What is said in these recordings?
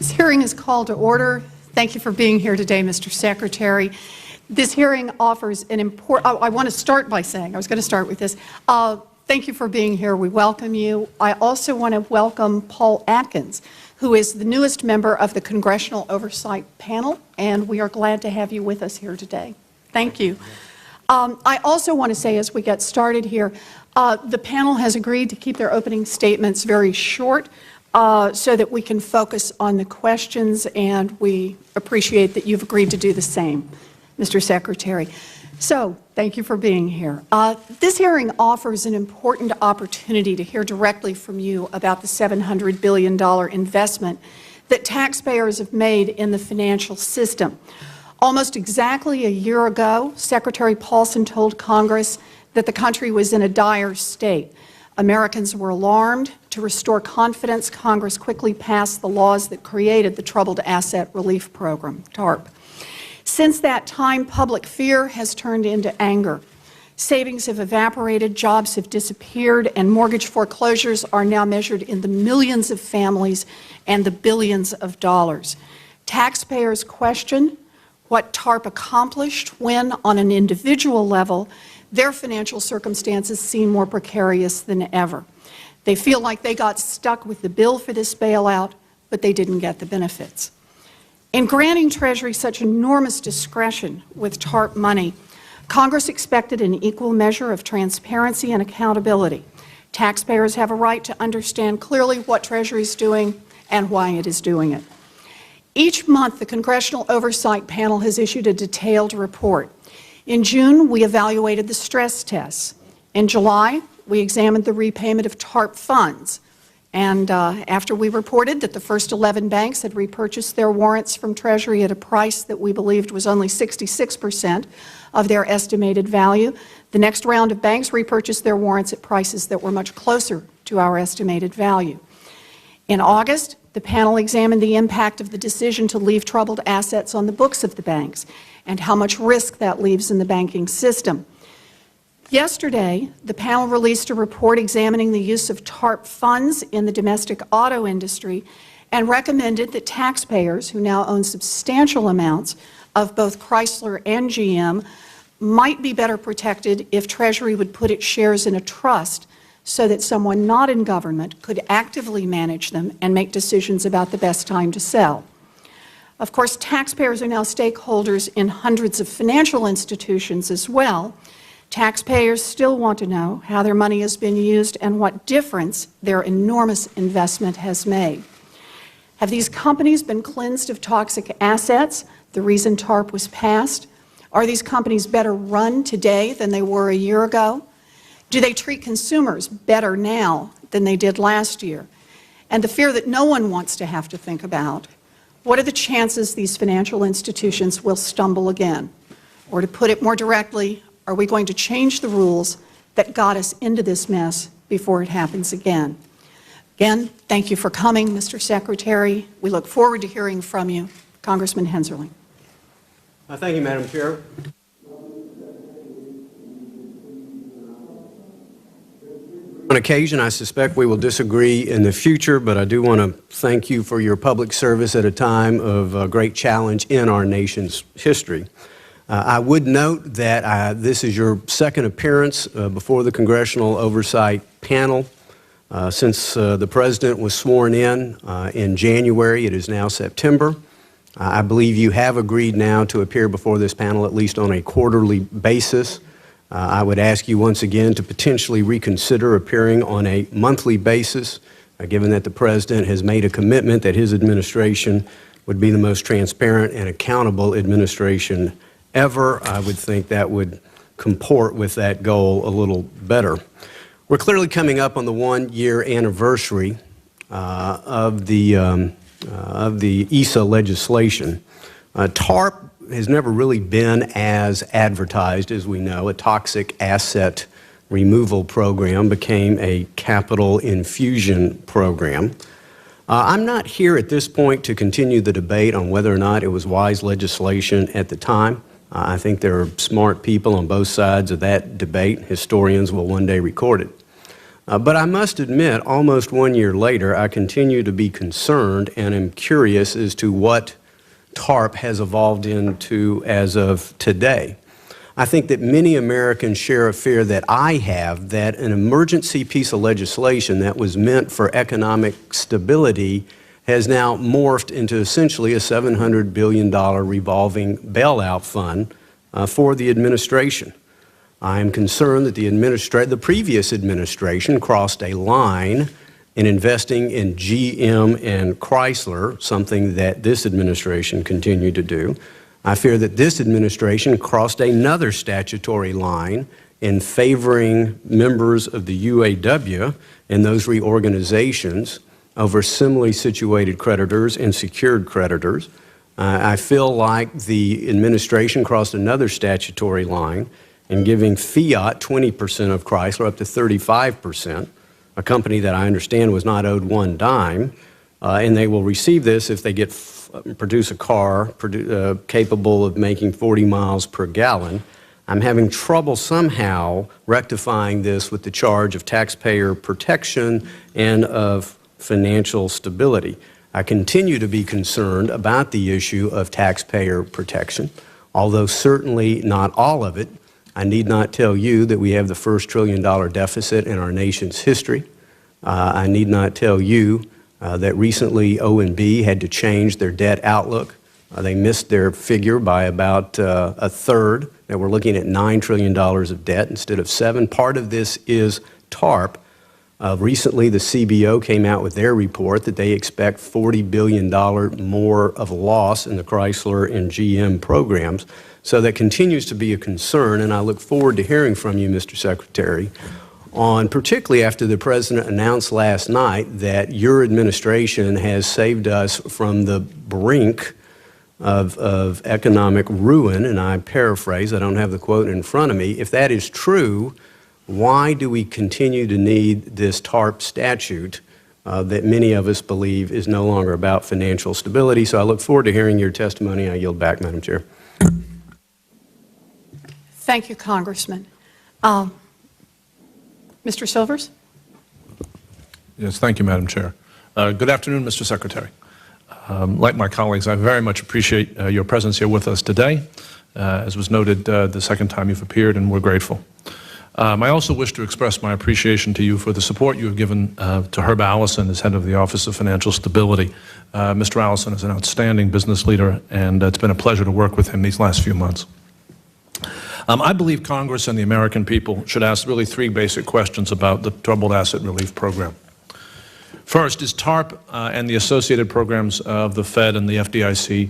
This hearing is called to order. Thank you for being here today, Mr. Secretary. This hearing offers an important, I want to start by saying, I was going to start with this. Thank you for being here. We welcome you. I also want to welcome Paul Atkins, who is the newest member of the Congressional Oversight Panel, and we are glad to have you with us here today. Thank you. I also want to say, as we get started here, the panel has agreed to keep their opening statements very short so that we can focus on the questions, and we appreciate that you've agreed to do the same, Mr. Secretary. So, thank you for being here. This hearing offers an important opportunity to hear directly from you about the $700 billion investment that taxpayers have made in the financial system. Almost exactly a year ago, Secretary Paulson told Congress that the country was in a dire state. Americans were alarmed. To restore confidence, Congress quickly passed the laws that created the Troubled Asset Relief Program, TARP. Since that time, public fear has turned into anger. Savings have evaporated, jobs have disappeared, and mortgage foreclosures are now measured in the millions of families and the billions of dollars. Taxpayers question what TARP accomplished when, on an individual level, their financial circumstances seem more precarious than ever. They feel like they got stuck with the bill for this bailout, but they didn't get the benefits. In granting Treasury such enormous discretion with TARP money, Congress expected an equal measure of transparency and accountability. Taxpayers have a right to understand clearly what Treasury is doing and why it is doing it. Each month, the Congressional Oversight Panel has issued a detailed report. In June, we evaluated the stress tests. In July, we examined the repayment of TARP funds. And after we reported that the first 11 banks had repurchased their warrants from Treasury at a price that we believed was only 66% of their estimated value, the next round of banks repurchased their warrants at prices that were much closer to our estimated value. In August, the panel examined the impact of the decision to leave troubled assets on the books of the banks and how much risk that leaves in the banking system. Yesterday, the panel released a report examining the use of TARP funds in the domestic auto industry and recommended that taxpayers, who now own substantial amounts of both Chrysler and GM, might be better protected if Treasury would put its shares in a trust so that someone not in government could actively manage them and make decisions about the best time to sell. Of course, taxpayers are now stakeholders in hundreds of financial institutions as well. Taxpayers still want to know how their money has been used and what difference their enormous investment has made. Have these companies been cleansed of toxic assets, the reason TARP was passed? Are these companies better run today than they were a year ago? Do they treat consumers better now than they did last year? And the fear that no one wants to have to think about, what are the chances these financial institutions will stumble again? Or to put it more directly, are we going to change the rules that got us into this mess before it happens again? Again, thank you for coming, Mr. Secretary. We look forward to hearing from you. Congressman Henserling. Thank you, Madam Chair. On occasion, I suspect we will disagree in the future, but I do want to thank you for your public service at a time of great challenge in our nation's history. I would note that this is your second appearance before the Congressional Oversight Panel. Since the President was sworn in January, it is now September. I believe you have agreed now to appear before this panel at least on a quarterly basis. I would ask you once again to potentially reconsider appearing on a monthly basis, given that the President has made a commitment that his administration would be the most transparent and accountable administration ever. I would think that would comport with that goal a little better. We're clearly coming up on the one-year anniversary of the ESA legislation. TARP has never really been as advertised as we know. A toxic asset removal program became a capital infusion program. I'm not here at this point to continue the debate on whether or not it was wise legislation at the time. I think there are smart people on both sides of that debate. Historians will one day record it. But I must admit, almost 1 year later, I continue to be concerned and am curious as to what TARP has evolved into as of today. I think that many Americans share a fear that I have that an emergency piece of legislation that was meant for economic stability has now morphed into essentially a $700 billion revolving bailout fund for the administration. I am concerned that the previous administration crossed a line in investing in GM and Chrysler, something that this administration continued to do. I fear that this administration crossed another statutory line in favoring members of the UAW and those reorganizations over similarly situated creditors and secured creditors. I feel like the administration crossed another statutory line in giving Fiat 20% of Chrysler up to 35%, a company that I understand was not owed one dime, and they will receive this if they produce a car capable of making 40 miles per gallon. I'm having trouble somehow rectifying this with the charge of taxpayer protection and of financial stability. I continue to be concerned about the issue of taxpayer protection, although certainly not all of it. I need not tell you that we have the first $1 trillion deficit in our nation's history. I need not tell you that recently O&B had to change their debt outlook. They missed their figure by about a third, that we're looking at $9 trillion of debt instead of 7. Part of this is TARP. Recently, the CBO came out with their report that they expect $40 billion more of loss in the Chrysler and GM programs. So that continues to be a concern, and I look forward to hearing from you, Mr. Secretary, on particularly after the President announced last night that your administration has saved us from the brink of economic ruin, and I paraphrase, I don't have the quote in front of me. If that is true, why do we continue to need this TARP statute that many of us believe is no longer about financial stability? So I look forward to hearing your testimony. I yield back, Madam Chair. Thank you, Congressman. Mr. Silvers? Yes, thank you, Madam Chair. Good afternoon, Mr. Secretary. Like my colleagues, I very much appreciate your presence here with us today. As was noted, the second time you've appeared, and we're grateful. I also wish to express my appreciation to you for the support you have given to Herb Allison as head of the Office of Financial Stability. Mr. Allison is an outstanding business leader, and it's been a pleasure to work with him these last few months. I believe Congress and the American people should ask really 3 basic questions about the Troubled Asset Relief Program. First, is TARP and the associated programs of the Fed and the FDIC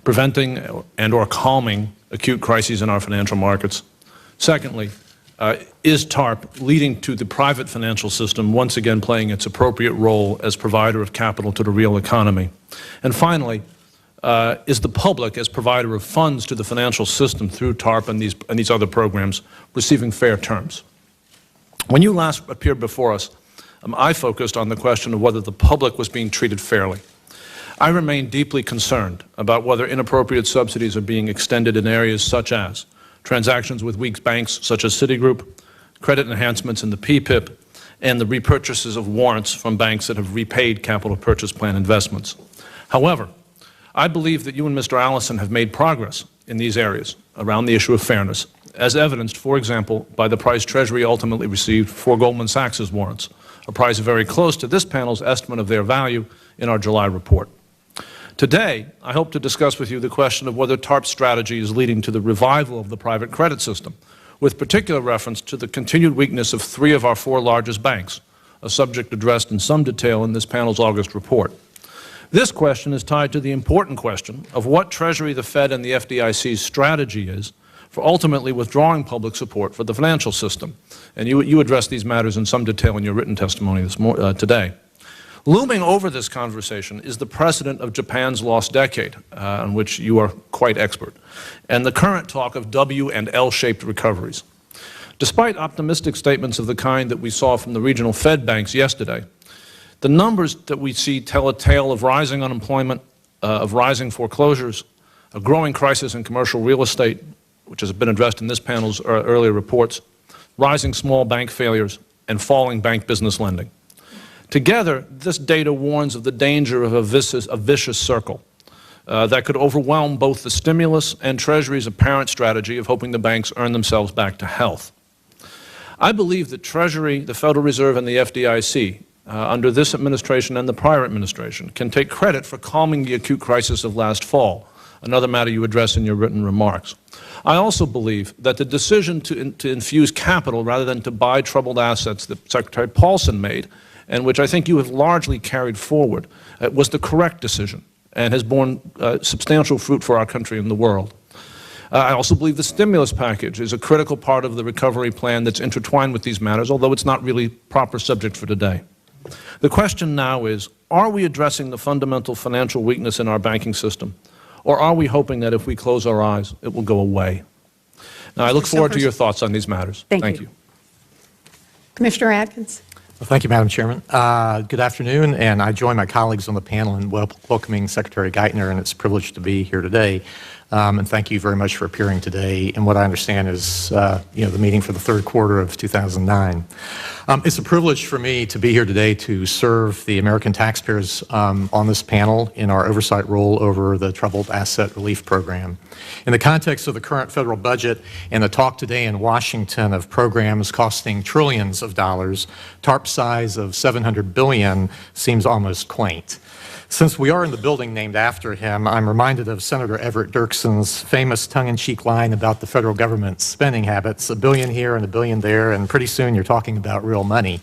preventing and or calming acute crises in our financial markets? Secondly, is TARP leading to the private financial system once again playing its appropriate role as provider of capital to the real economy? And finally, is the public, as provider of funds to the financial system through TARP and these other programs, receiving fair terms? When you last appeared before us, I focused on the question of whether the public was being treated fairly. I remain deeply concerned about whether inappropriate subsidies are being extended in areas such as transactions with weak banks such as Citigroup, credit enhancements in the PPIP, and the repurchases of warrants from banks that have repaid capital purchase plan investments. However, I believe that you and Mr. Allison have made progress in these areas around the issue of fairness, as evidenced, for example, by the price Treasury ultimately received for Goldman Sachs' warrants, a price very close to this panel's estimate of their value in our July report. Today, I hope to discuss with you the question of whether TARP's strategy is leading to the revival of the private credit system, with particular reference to the continued weakness of 3 of our 4 largest banks, a subject addressed in some detail in this panel's August report. This question is tied to the important question of what Treasury, the Fed, and the FDIC's strategy is for ultimately withdrawing public support for the financial system. And you addressed these matters in some detail in your written testimony today. Looming over this conversation is the precedent of Japan's lost decade, on which you are quite expert, and the current talk of W and L-shaped recoveries. Despite optimistic statements of the kind that we saw from the regional Fed banks yesterday, the numbers that we see tell a tale of rising unemployment, of rising foreclosures, a growing crisis in commercial real estate, which has been addressed in this panel's earlier reports, rising small bank failures, and falling bank business lending. Together, this data warns of the danger of a vicious circle that could overwhelm both the stimulus and Treasury's apparent strategy of hoping the banks earn themselves back to health. I believe that Treasury, the Federal Reserve, and the FDIC, under this administration and the prior administration, can take credit for calming the acute crisis of last fall, another matter you address in your written remarks. I also believe that the decision to infuse capital rather than to buy troubled assets that Secretary Paulson made, and which I think you have largely carried forward, was the correct decision and has borne substantial fruit for our country and the world. I also believe the stimulus package is a critical part of the recovery plan that's intertwined with these matters, although it's not really proper subject for today. The question now is, are we addressing the fundamental financial weakness in our banking system, or are we hoping that if we close our eyes, it will go away? Now, I look forward to your thoughts on these matters. Thank you. Commissioner Atkins. Well, thank you, Madam Chairman. Good afternoon, and I join my colleagues on the panel in welcoming Secretary Geithner, and it's a privilege to be here today. And thank you very much for appearing today in what I understand is the meeting for the third quarter of 2009. It's a privilege for me to be here today to serve the American taxpayers on this panel in our oversight role over the Troubled Asset Relief Program. In the context of the current federal budget and the talk today in Washington of programs costing trillions of dollars, TARP size of $700 billion seems almost quaint. Since we are in the building named after him, I'm reminded of Senator Everett Dirksen's famous tongue-in-cheek line about the federal government's spending habits, $1 billion here and $1 billion there, and pretty soon you're talking about real money.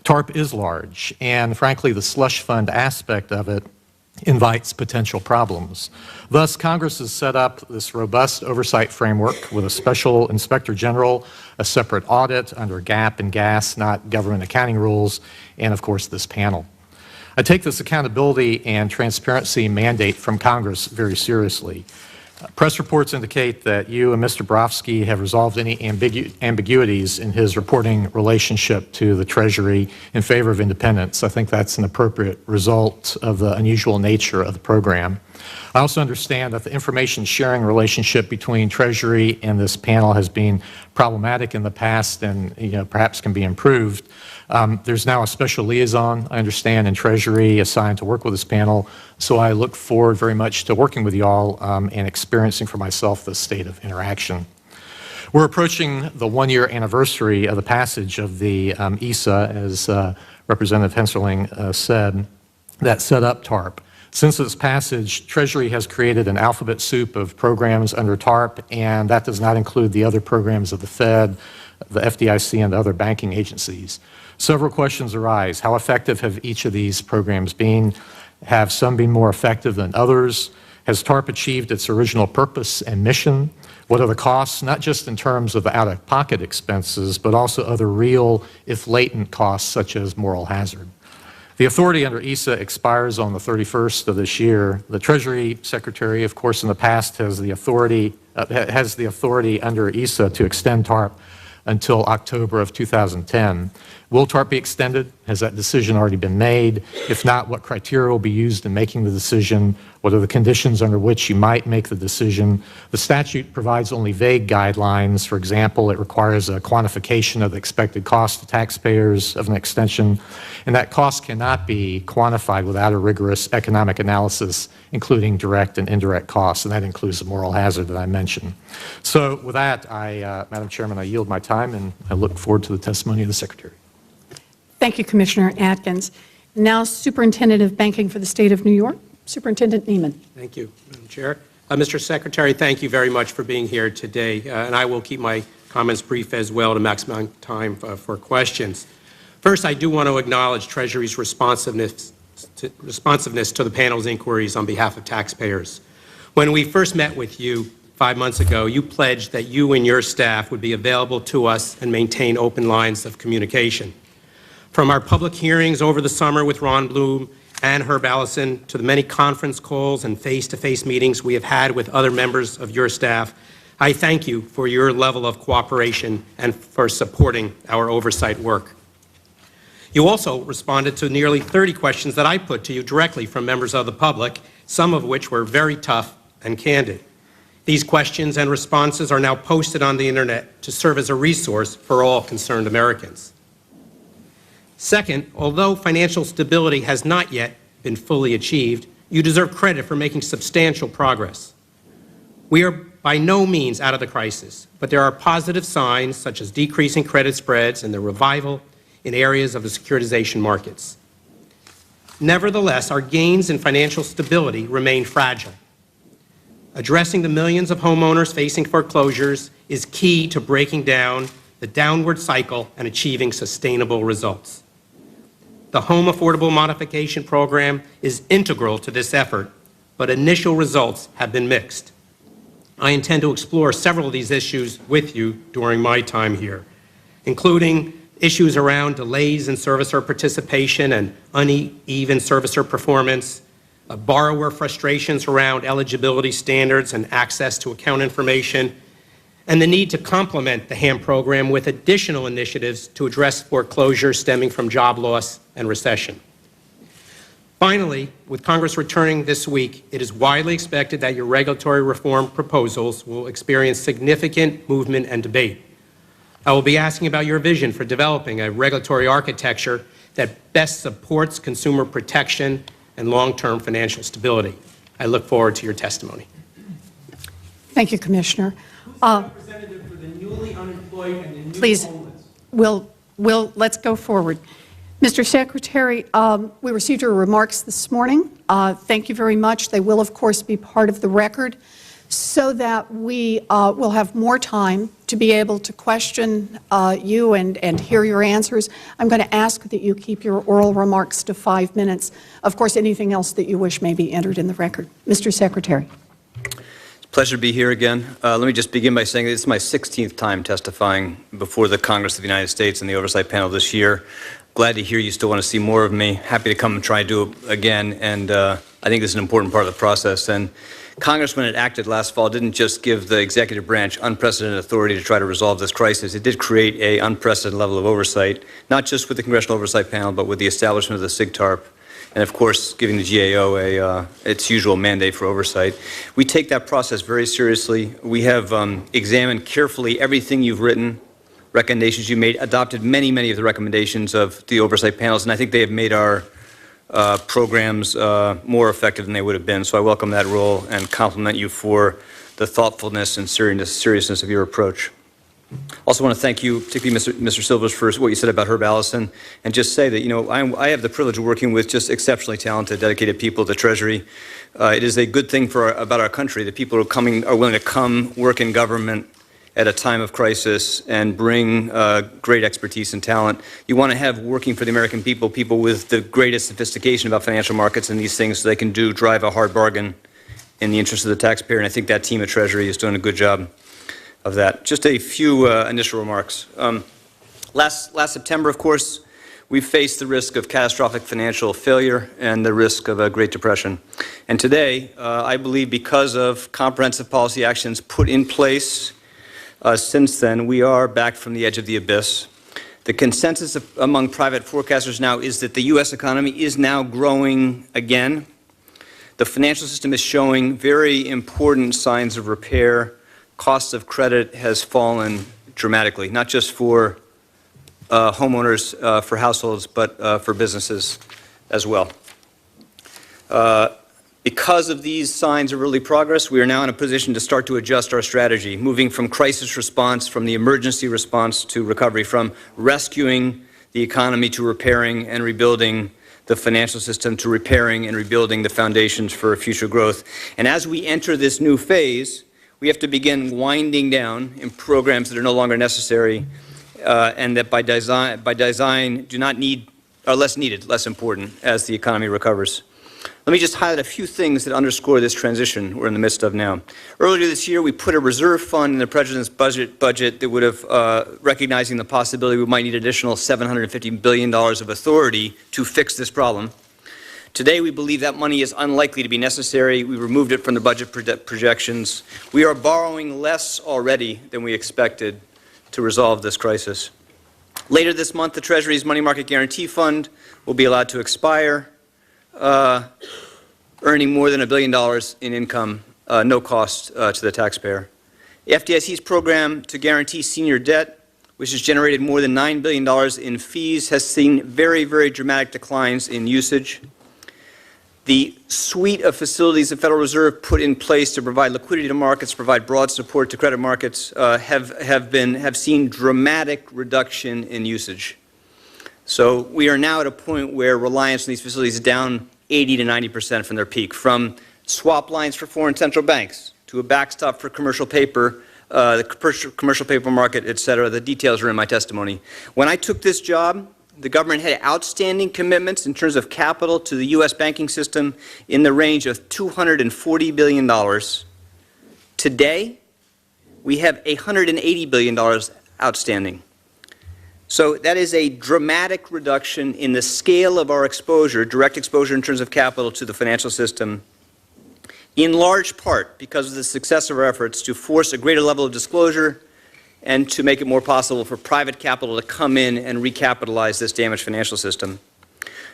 TARP is large, and frankly, the slush fund aspect of it invites potential problems. Thus, Congress has set up this robust oversight framework with a special inspector general, a separate audit under GAAP and GAS, not government accounting rules, and of course this panel. I take this accountability and transparency mandate from Congress very seriously. Press reports indicate that you and Mr. Borofsky have resolved any ambiguities in his reporting relationship to the Treasury in favor of independence. I think that's an appropriate result of the unusual nature of the program. I also understand that the information sharing relationship between Treasury and this panel has been problematic in the past and perhaps can be improved. There's now a special liaison, I understand, in Treasury assigned to work with this panel, so I look forward very much to working with you all and experiencing for myself this state of interaction. We're approaching the one-year anniversary of the passage of the ESA, as Representative Hensarling said, that set up TARP. Since its passage, Treasury has created an alphabet soup of programs under TARP, and that does not include the other programs of the Fed, the FDIC, and the other banking agencies. Several questions arise. How effective have each of these programs been? Have some been more effective than others? Has TARP achieved its original purpose and mission? What are the costs, not just in terms of the out-of-pocket expenses, but also other real, if latent costs, such as moral hazard? The authority under ESA expires on the 31st of this year. The Treasury Secretary, of course, in the past has the authority under ESA to extend TARP until October of 2010. Will TARP be extended? Has that decision already been made? If not, what criteria will be used in making the decision? What are the conditions under which you might make the decision? The statute provides only vague guidelines. For example, it requires a quantification of the expected cost to taxpayers of an extension, and that cost cannot be quantified without a rigorous economic analysis, including direct and indirect costs, and that includes the moral hazard that I mentioned. So with that, Madam Chairman, I yield my time, and I look forward to the testimony of the Secretary. Thank you, Commissioner Atkins. Now, Superintendent of Banking for the State of New York, Superintendent Neiman. Thank you, Madam Chair. Mr. Secretary, thank you very much for being here today, and I will keep my comments brief as well to maximize time for questions. First, I do want to acknowledge Treasury's responsiveness to the panel's inquiries on behalf of taxpayers. When we first met with you 5 months ago, you pledged that you and your staff would be available to us and maintain open lines of communication. From our public hearings over the summer with Ron Bloom and Herb Allison to the many conference calls and face-to-face meetings we have had with other members of your staff, I thank you for your level of cooperation and for supporting our oversight work. You also responded to nearly 30 questions that I put to you directly from members of the public, some of which were very tough and candid. These questions and responses are now posted on the internet to serve as a resource for all concerned Americans. Second, although financial stability has not yet been fully achieved, you deserve credit for making substantial progress. We are by no means out of the crisis, but there are positive signs such as decreasing credit spreads and the revival in areas of the securitization markets. Nevertheless, our gains in financial stability remain fragile. Addressing the millions of homeowners facing foreclosures is key to breaking down the downward cycle and achieving sustainable results. The Home Affordable Modification Program is integral to this effort, but initial results have been mixed. I intend to explore several of these issues with you during my time here, including issues around delays in servicer participation and uneven servicer performance, borrower frustrations around eligibility standards and access to account information, and the need to complement the HAM program with additional initiatives to address foreclosures stemming from job loss and recession. Finally, with Congress returning this week, it is widely expected that your regulatory reform proposals will experience significant movement and debate. I will be asking about your vision for developing a regulatory architecture that best supports consumer protection and long-term financial stability. I look forward to your testimony. Thank you, Commissioner. Representative for the newly unemployed and the newly Please, homeless. let's go forward. Mr. Secretary, we received your remarks this morning. Thank you very much. They will, of course, be part of the record so that we will have more time to be able to question you and hear your answers. I'm going to ask that you keep your oral remarks to 5 minutes. Of course, anything else that you wish may be entered in the record. Mr. Secretary. Pleasure to be here again. Let me just begin by saying this is my 16th time testifying before the Congress of the United States and the Oversight Panel this year. Glad to hear you still want to see more of me. Happy to come and try to do it again. And I think this is an important part of the process. And Congress, when it acted last fall, didn't just give the executive branch unprecedented authority to try to resolve this crisis. It did create an unprecedented level of oversight, not just with the Congressional Oversight Panel, but with the establishment of the TARP. And of course, giving the GAO its usual mandate for oversight. We take that process very seriously. We have examined carefully everything you've written, recommendations you made, adopted many of the recommendations of the oversight panels, and I think they have made our programs more effective than they would have been. So I welcome that role and compliment you for the thoughtfulness and seriousness of your approach. Also want to thank you, particularly Mr. Silvers, for what you said about Herb Allison, and just say that, you know, I have the privilege of working with just exceptionally talented, dedicated people at the Treasury. It is a good thing about our country that people are willing to come work in government at a time of crisis and bring great expertise and talent. You want to have working for the American people, people with the greatest sophistication about financial markets and these things so they can drive a hard bargain in the interest of the taxpayer, and I think that team at Treasury is doing a good job of that. Just a few initial remarks. Last September, of course, we faced the risk of catastrophic financial failure and the risk of a Great Depression. And today, I believe because of comprehensive policy actions put in place since then, we are back from the edge of the abyss. The consensus among private forecasters now is that the U.S. economy is now growing again. The financial system is showing very important signs of repair. Cost of credit has fallen dramatically, not just for homeowners, for households, but for businesses as well. Because of these signs of early progress, we are now in a position to start to adjust our strategy, moving from crisis response, from the emergency response to recovery, from rescuing the economy to repairing and rebuilding the financial system, to repairing and rebuilding the foundations for future growth. And as we enter this new phase, we have to begin winding down in programs that are no longer necessary and that by design are less needed, less important as the economy recovers. Let me just highlight a few things that underscore this transition we're in the midst of now. Earlier this year, we put a reserve fund in the President's budget that would have, recognizing the possibility we might need additional $750 billion of authority to fix this problem. Today, we believe that money is unlikely to be necessary. We removed it from the budget projections. We are borrowing less already than we expected to resolve this crisis. Later this month, the Treasury's Money Market Guarantee Fund will be allowed to expire, earning more than $1 billion in income, no cost to the taxpayer. The FDIC's program to guarantee senior debt which has generated more than $9 billion in fees, has seen very, very dramatic declines in usage. The suite of facilities the Federal Reserve put in place to provide liquidity to markets, provide broad support to credit markets, have seen dramatic reduction in usage. So we are now at a point where reliance on these facilities is down 80 to 90% from their peak, from swap lines for foreign central banks to a backstop for commercial paper, the commercial paper market, et cetera. The details are in my testimony. When I took this job, the government had outstanding commitments in terms of capital to the U.S. banking system in the range of $240 billion. Today, we have $180 billion outstanding. So that is a dramatic reduction in the scale of our exposure, direct exposure in terms of capital to the financial system, in large part because of the success of our efforts to force a greater level of disclosure and to make it more possible for private capital to come in and recapitalize this damaged financial system.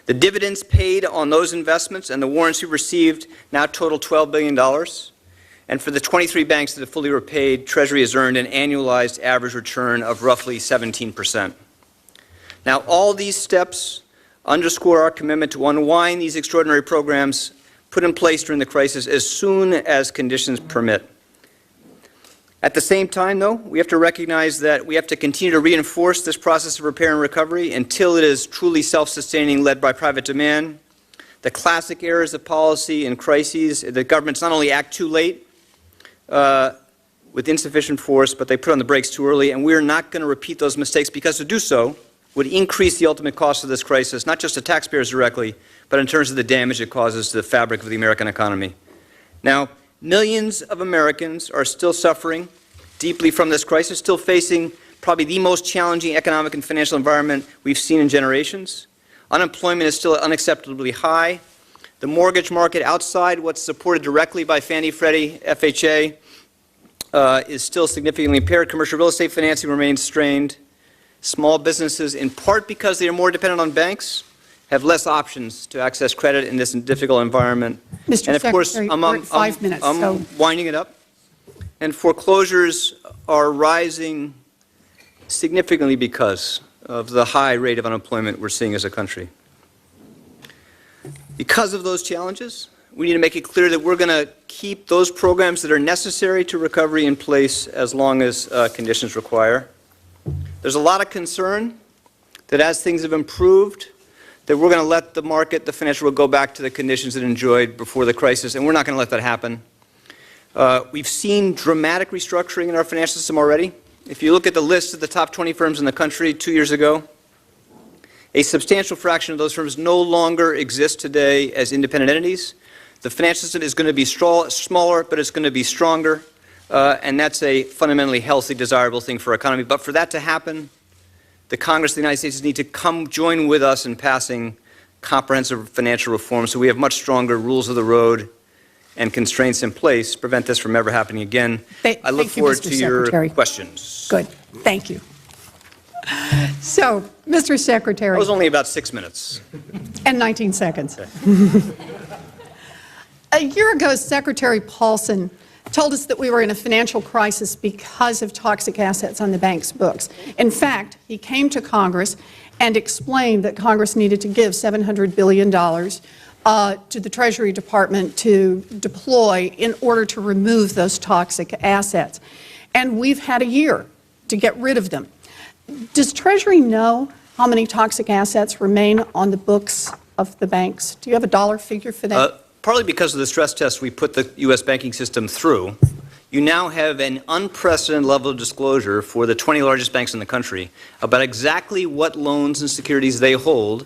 The dividends paid on those investments and the warrants we received now total $12 billion. And for the 23 banks that have fully repaid, Treasury has earned an annualized average return of roughly 17%. Now, all these steps underscore our commitment to unwind these extraordinary programs put in place during the crisis as soon as conditions permit. At the same time, though, we have to recognize that we have to continue to reinforce this process of repair and recovery until it is truly self-sustaining, led by private demand. The classic errors of policy in crises, the governments not only act too late with insufficient force, but they put on the brakes too early, and we're not going to repeat those mistakes, because to do so would increase the ultimate cost of this crisis, not just to taxpayers directly, but in terms of the damage it causes to the fabric of the American economy. Now, millions of Americans are still suffering deeply from this crisis, still facing probably the most challenging economic and financial environment we've seen in generations. Unemployment is still unacceptably high. The mortgage market, outside what's supported directly by Fannie, Freddie, FHA, is still significantly impaired. Commercial real estate financing remains strained. Small businesses, in part because they are more dependent on banks, have less options to access credit in this difficult environment. Mr. And of course, Secretary, we're at 5 minutes. I'm winding it up. And foreclosures are rising significantly because of the high rate of unemployment we're seeing as a country. Because of those challenges, we need to make it clear that we're going to keep those programs that are necessary to recovery in place as long as conditions require. There's a lot of concern that as things have improved, that we're going to let the market, the financial world, go back to the conditions it enjoyed before the crisis, and we're not going to let that happen. We've seen dramatic restructuring in our financial system already. If you look at the list of the top 20 firms in the country 2 years ago, a substantial fraction of those firms no longer exist today as independent entities. The financial system is going to be smaller, but it's going to be stronger, and that's a fundamentally healthy, desirable thing for our economy. But for that to happen, the Congress of the United States need to come join with us in passing comprehensive financial reform so we have much stronger rules of the road and constraints in place to prevent this from ever happening again. I look forward to your questions. Good. Thank you. So, Mr. Secretary. That was only about 6 minutes. And 19 seconds. Okay. A year ago, Secretary Paulson told us that we were in a financial crisis because of toxic assets on the bank's books. In fact, he came to Congress and explained that Congress needed to give $700 billion to the Treasury Department to deploy in order to remove those toxic assets. And we've had a year to get rid of them. Does Treasury know how many toxic assets remain on the books of the banks? Do you have a dollar figure for that? Partly because of the stress test we put the U.S. banking system through, you now have an unprecedented level of disclosure for the 20 largest banks in the country about exactly what loans and securities they hold,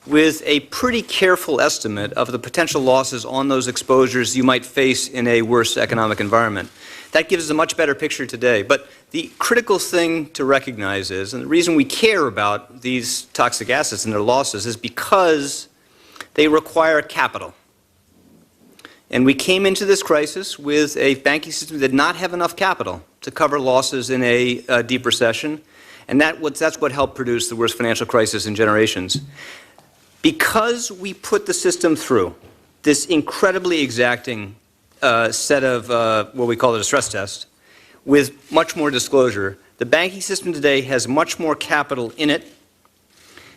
with a pretty careful estimate of the potential losses on those exposures you might face in a worse economic environment. That gives us a much better picture today. But the critical thing to recognize is, and the reason we care about these toxic assets and their losses, is because they require capital. And we came into this crisis with a banking system that did not have enough capital to cover losses in a deep recession, and that's what helped produce the worst financial crisis in generations. Because we put the system through this incredibly exacting set of what we call a stress test, with much more disclosure, The banking system today has much more capital in it,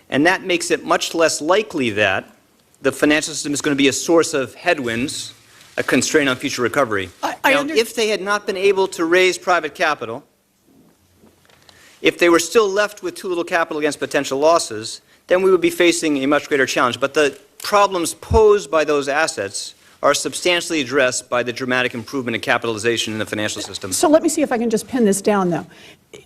and that makes it much less likely that the financial system is going to be a source of headwinds, a constraint on future recovery. Now, if they had not been able to raise private capital, if they were still left with too little capital against potential losses, then we would be facing a much greater challenge. But the problems posed by those assets are substantially addressed by the dramatic improvement in capitalization in the financial system. So let me see if I can just pin this down, though.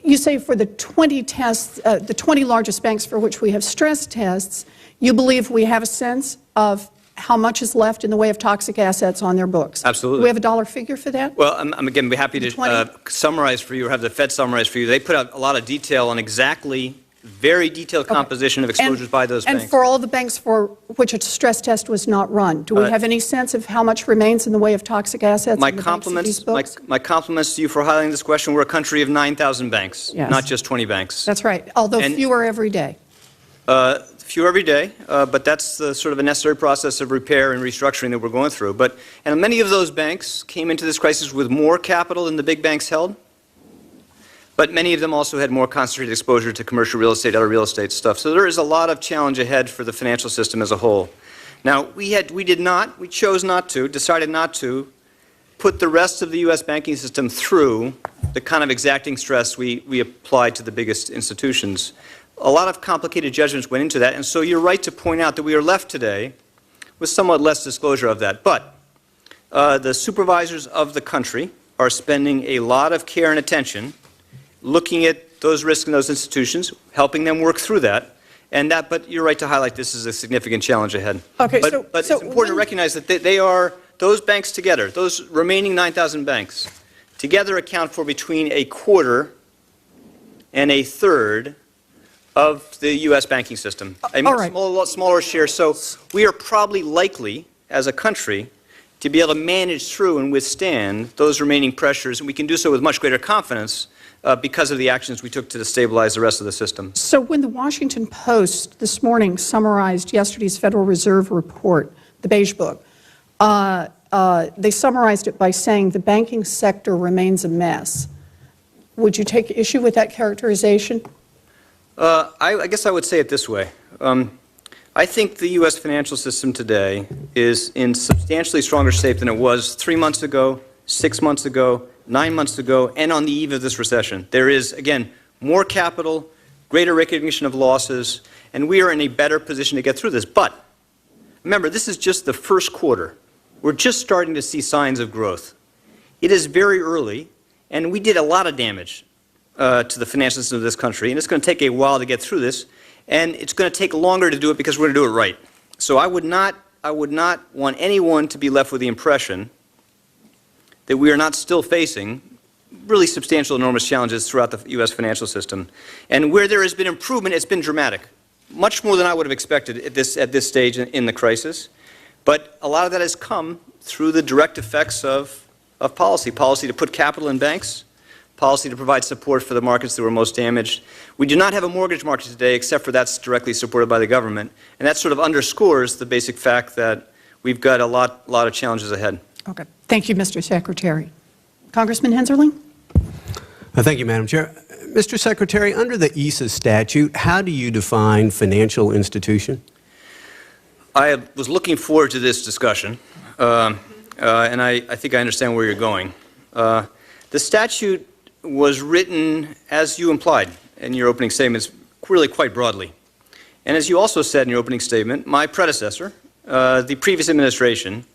You say for the 20 tests, the 20 largest banks for which we have stress tests, you believe we have a sense of how much is left in the way of toxic assets on their books? Absolutely. Do we have a dollar figure for that? Well, I'm again be happy to summarize for you, or have the Fed summarize for you. They put out a lot of detail on exactly very detailed composition of exposures by those banks. And for all the banks for which a stress test was not run, do we have any sense of how much remains in the way of toxic assets My in the banks of these compliments, books? my compliments to you for highlighting this question. We're a country of 9,000 banks, Yes. not just 20 banks. That's right, although fewer every day. Fewer every day, but that's the sort of a necessary process of repair and restructuring that we're going through. And many of those banks came into this crisis with more capital than the big banks held, but many of them also had more concentrated exposure to commercial real estate, other real estate stuff. So there is a lot of challenge ahead for the financial system as a whole. Now, we chose not to, decided not to, put the rest of the U.S. banking system through the kind of exacting stress we applied to the biggest institutions. A lot of complicated judgments went into that, and so you're right to point out that we are left today with somewhat less disclosure of that. But the supervisors of the country are spending a lot of care and attention looking at those risks in those institutions, helping them work through that. But you're right to highlight this as a significant challenge ahead. Okay, but it's important to recognize that they are, those banks together, those remaining 9,000 banks, together account for between a quarter and a third of the U.S. banking system. A smaller share. So we are probably likely, as a country, to be able to manage through and withstand those remaining pressures, and we can do so with much greater confidence because of the actions we took to stabilize the rest of the system. So when the Washington Post this morning summarized yesterday's Federal Reserve report, the Beige Book, they summarized it by saying the banking sector remains a mess. Would you take issue with that characterization? I guess I would say it this way. I think the U.S. financial system today is in substantially stronger shape than it was 3 months ago, 6 months ago, 9 months ago, and on the eve of this recession. There is, again, more capital, greater recognition of losses, and we are in a better position to get through this. But remember, this is just the first quarter. We're just starting to see signs of growth. It is very early, and we did a lot of damage to the financial system of this country, and it's going to take a while to get through this, and it's going to take longer to do it because we're going to do it right. So I would not want anyone to be left with the impression that we are not still facing really substantial, enormous challenges throughout the U.S. financial system. And where there has been improvement, it's been dramatic, much more than I would have expected at this stage in the crisis. But a lot of that has come through the direct effects of policy to put capital in banks, policy to provide support for the markets that were most damaged. We do not have a mortgage market today, except for that's directly supported by the government. And that sort of underscores the basic fact that we've got a lot of challenges ahead. Okay. Thank you, Mr. Secretary. Congressman Hensarling? Thank you, Madam Chair. Mr. Secretary, under the ESA statute, how do you define financial institution? I was looking forward to this discussion, and I think I understand where you're going. The statute was written, as you implied in your opening statements, really quite broadly. And as you also said in your opening statement, my predecessor, the previous administration,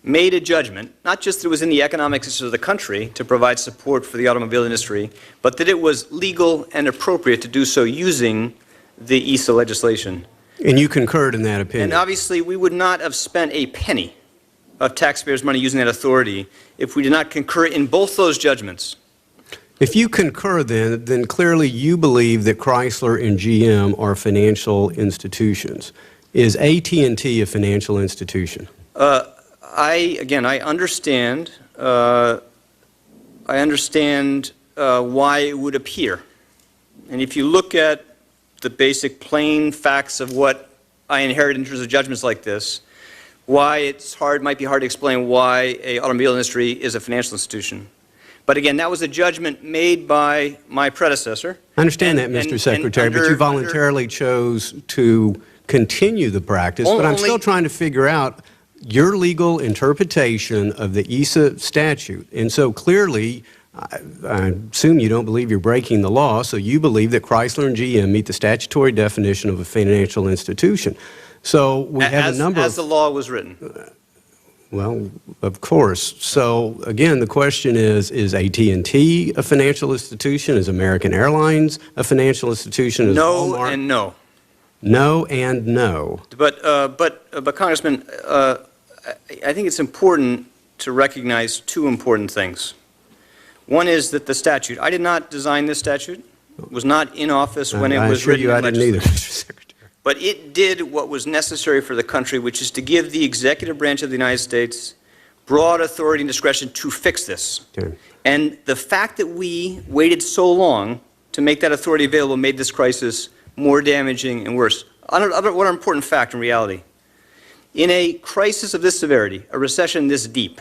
made a judgment, not just that it was in the economic interest of the country to provide support for the automobile industry, but that it was legal and appropriate to do so using the ESA legislation. And you concurred in that opinion? And obviously, we would not have spent a penny of taxpayers' money using that authority if we did not concur in both those judgments. If you concur, then clearly you believe that Chrysler and GM are financial institutions. Is AT&T a financial institution? I understand why it would appear. And if you look at the basic plain facts of what I inherit in terms of judgments like this, why might be hard to explain why an automobile industry is a financial institution. But again, that was a judgment made by my predecessor. I understand that, Mr. Secretary, but you voluntarily chose to continue the practice. But I'm still trying to figure out your legal interpretation of the ESA statute. And so clearly, I assume you don't believe you're breaking the law, so you believe that Chrysler and GM meet the statutory definition of a financial institution. So we have a number of... As the law was written. Well, of course. So again, the question is AT&T a financial institution? Is American Airlines a financial institution? Is No Walmart? and no. No and no. But Congressman, I think it's important to recognize two important things. One is that the statute, I did not design this statute, was not in office when it was written. I didn't either, Mr. Secretary. But it did what was necessary for the country, which is to give the executive branch of the United States broad authority and discretion to fix this. Okay. And the fact that we waited so long to make that authority available made this crisis more damaging and worse. What an important fact in reality. In a crisis of this severity, a recession this deep,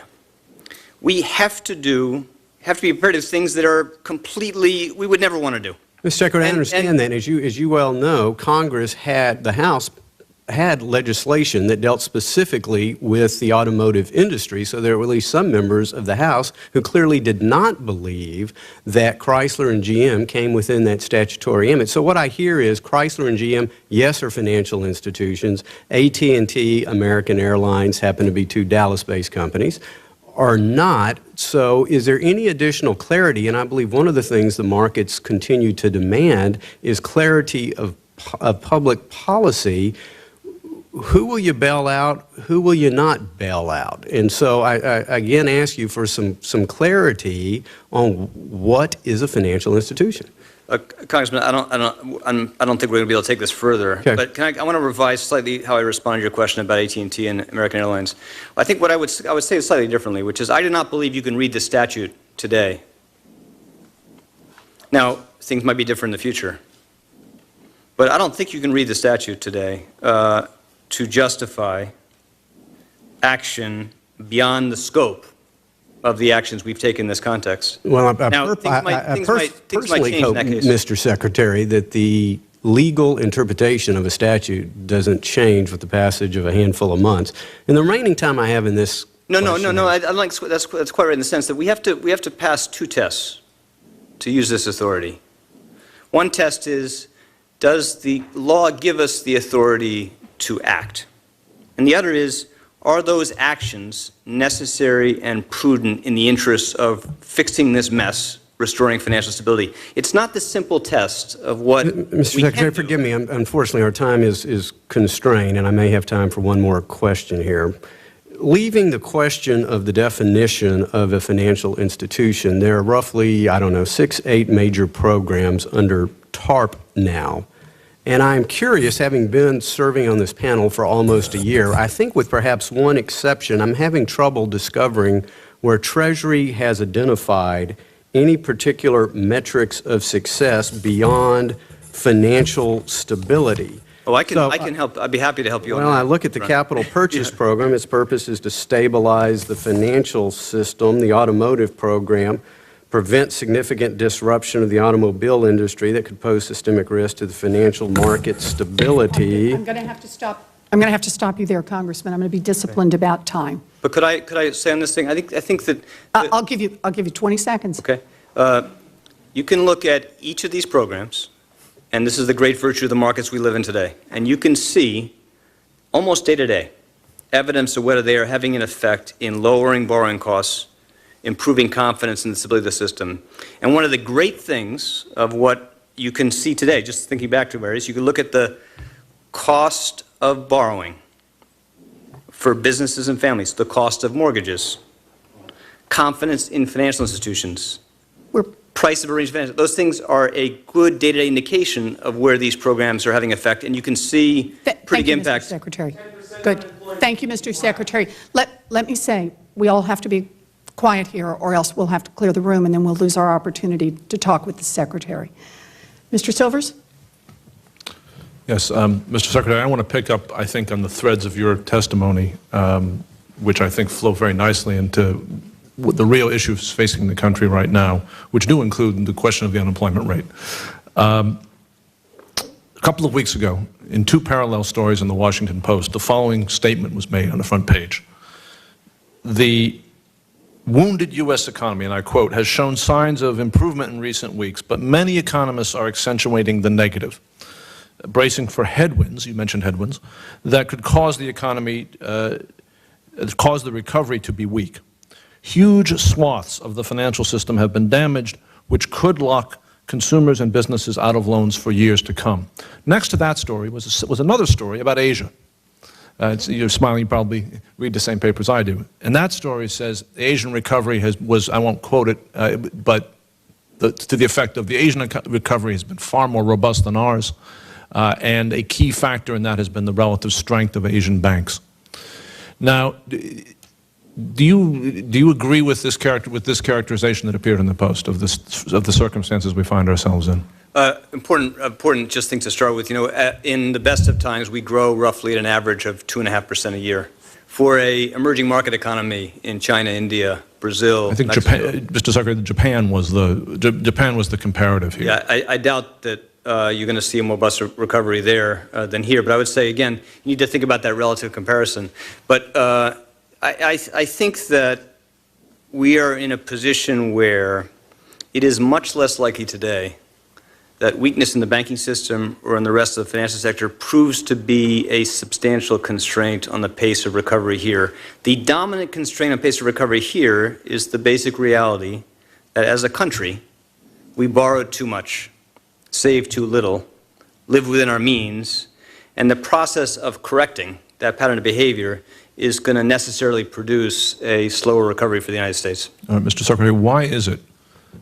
we have to be prepared to things that are completely, we would never want to do. Mr. Secretary, I understand that. As you well know, Congress the House had legislation that dealt specifically with the automotive industry, so there were at least some members of the House who clearly did not believe that Chrysler and GM came within that statutory ambit. So what I hear is Chrysler and GM, yes, are financial institutions. AT&T, American Airlines happen to be two Dallas-based companies, are not. So is there any additional clarity? And I believe one of the things the markets continue to demand is clarity of public policy. Who will you bail out? Who will you not bail out? And so I again ask you for some clarity on what is a financial institution. Congressman, I don't think we're going to be able to take this further. Okay. But I want to revise slightly how I responded to your question about AT&T and American Airlines. I think what I would say it slightly differently, which is I do not believe you can read the statute today. Now, things might be different in the future. But I don't think you can read the statute today to justify action beyond the scope of the actions we've taken in this context. Well, I personally hope, Mr. Secretary, that the legal interpretation of a statute doesn't change with the passage of a handful of months. In the remaining time I have in this No. That's quite right in the sense that we have to pass two tests to use this authority. One test is, does the law give us the authority to act? And the other is, are those actions necessary and prudent in the interests of fixing this mess, restoring financial stability? It's not the simple test of what Mr. Secretary, forgive me. Unfortunately, our time is constrained, and I may have time for one more question here. Leaving the question of the definition of a financial institution, there are roughly, 6-8 major programs under TARP now. And I'm curious, having been serving on this panel for almost a year, I think with perhaps one exception, I'm having trouble discovering where Treasury has identified any particular metrics of success beyond financial stability. Oh, I can help. I'd be happy to help you on that. Well, I look at the capital purchase program. Its purpose is to stabilize the financial system. The automotive program prevent significant disruption of the automobile industry that could pose systemic risk to the financial market stability. I'm going to have to stop. I'm going to have to stop you there, Congressman. I'm going to be disciplined about time. But could I say on this thing? I think that I'll give you 20 seconds. Okay. You can look at each of these programs, and this is the great virtue of the markets we live in today, and you can see almost day to day evidence of whether they are having an effect in lowering borrowing costs, improving confidence in the stability of the system. And one of the great things of what you can see today, just thinking back to where it is, you can look at the cost of borrowing for businesses and families, the cost of mortgages, confidence in financial institutions, price of arranged finance. Those things are a good day-to-day indication of where these programs are having effect, and you can see pretty good impact. Thank you, Mr. Secretary. Good. Thank you, Mr. Secretary. Let me say, we all have to be quiet here, or else we'll have to clear the room, and then we'll lose our opportunity to talk with the Secretary. Mr. Silvers? Yes, Mr. Secretary, I want to pick up, I think, on the threads of your testimony, which I think flow very nicely into the real issues facing the country right now, which do include the question of the unemployment rate. A couple of weeks ago, in two parallel stories in the Washington Post, the following statement was made on the front page. The wounded U.S. economy, and I quote, has shown signs of improvement in recent weeks, but many economists are accentuating the negative, bracing for headwinds, you mentioned headwinds, that could cause the economy, cause the recovery to be weak. Huge swaths of the financial system have been damaged, which could lock consumers and businesses out of loans for years to come. Next to that story was another story about Asia. You're smiling, you probably read the same paper as I do. And that story says the Asian recovery was, I won't quote it, but to the effect of the Asian recovery has been far more robust than ours, and a key factor in that has been the relative strength of Asian banks. Now, do you agree with this characterization that appeared in the Post of the circumstances we find ourselves in? Important just thing to start with. You know, in the best of times, we grow roughly at an average of 2.5% a year. For a emerging market economy in China, India, Brazil, I think Mexico, Japan, Mr. Secretary, Japan was the comparative here. Yeah, I doubt that you're going to see a more robust recovery there than here. But I would say again, you need to think about that relative comparison. But I think that we are in a position where it is much less likely today that weakness in the banking system or in the rest of the financial sector proves to be a substantial constraint on the pace of recovery here. The dominant constraint on pace of recovery here is the basic reality that as a country, we borrowed too much, saved too little, lived within our means, and the process of correcting that pattern of behavior is going to necessarily produce a slower recovery for the United States. Mr. Secretary, why is it,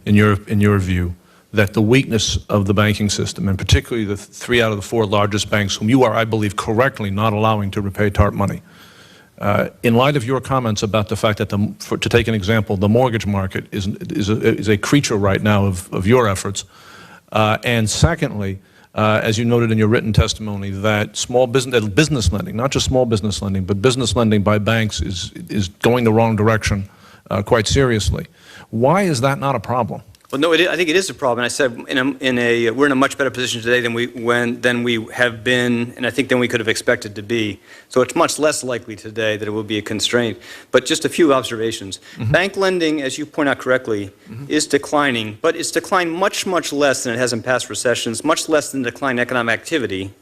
in your view, that the weakness of the banking system, and particularly the 3 out of the 4 largest banks, whom you are, I believe, correctly not allowing to repay TARP money, in light of your comments about the fact that, to take an example, the mortgage market is a creature right now of your efforts, and secondly, as you noted in your written testimony, that business lending, not just small business lending, but business lending by banks is going the wrong direction quite seriously. Why is that not a problem? Well, no, I think it is a problem. I said we're in a much better position today than we have been, and I think than we could have expected to be. So it's much less likely today that it will be a constraint. But just a few observations. Mm-hmm. Bank lending, as you point out correctly, mm-hmm. is declining, but it's declined much, much less than it has in past recessions, much less than declined economic activity,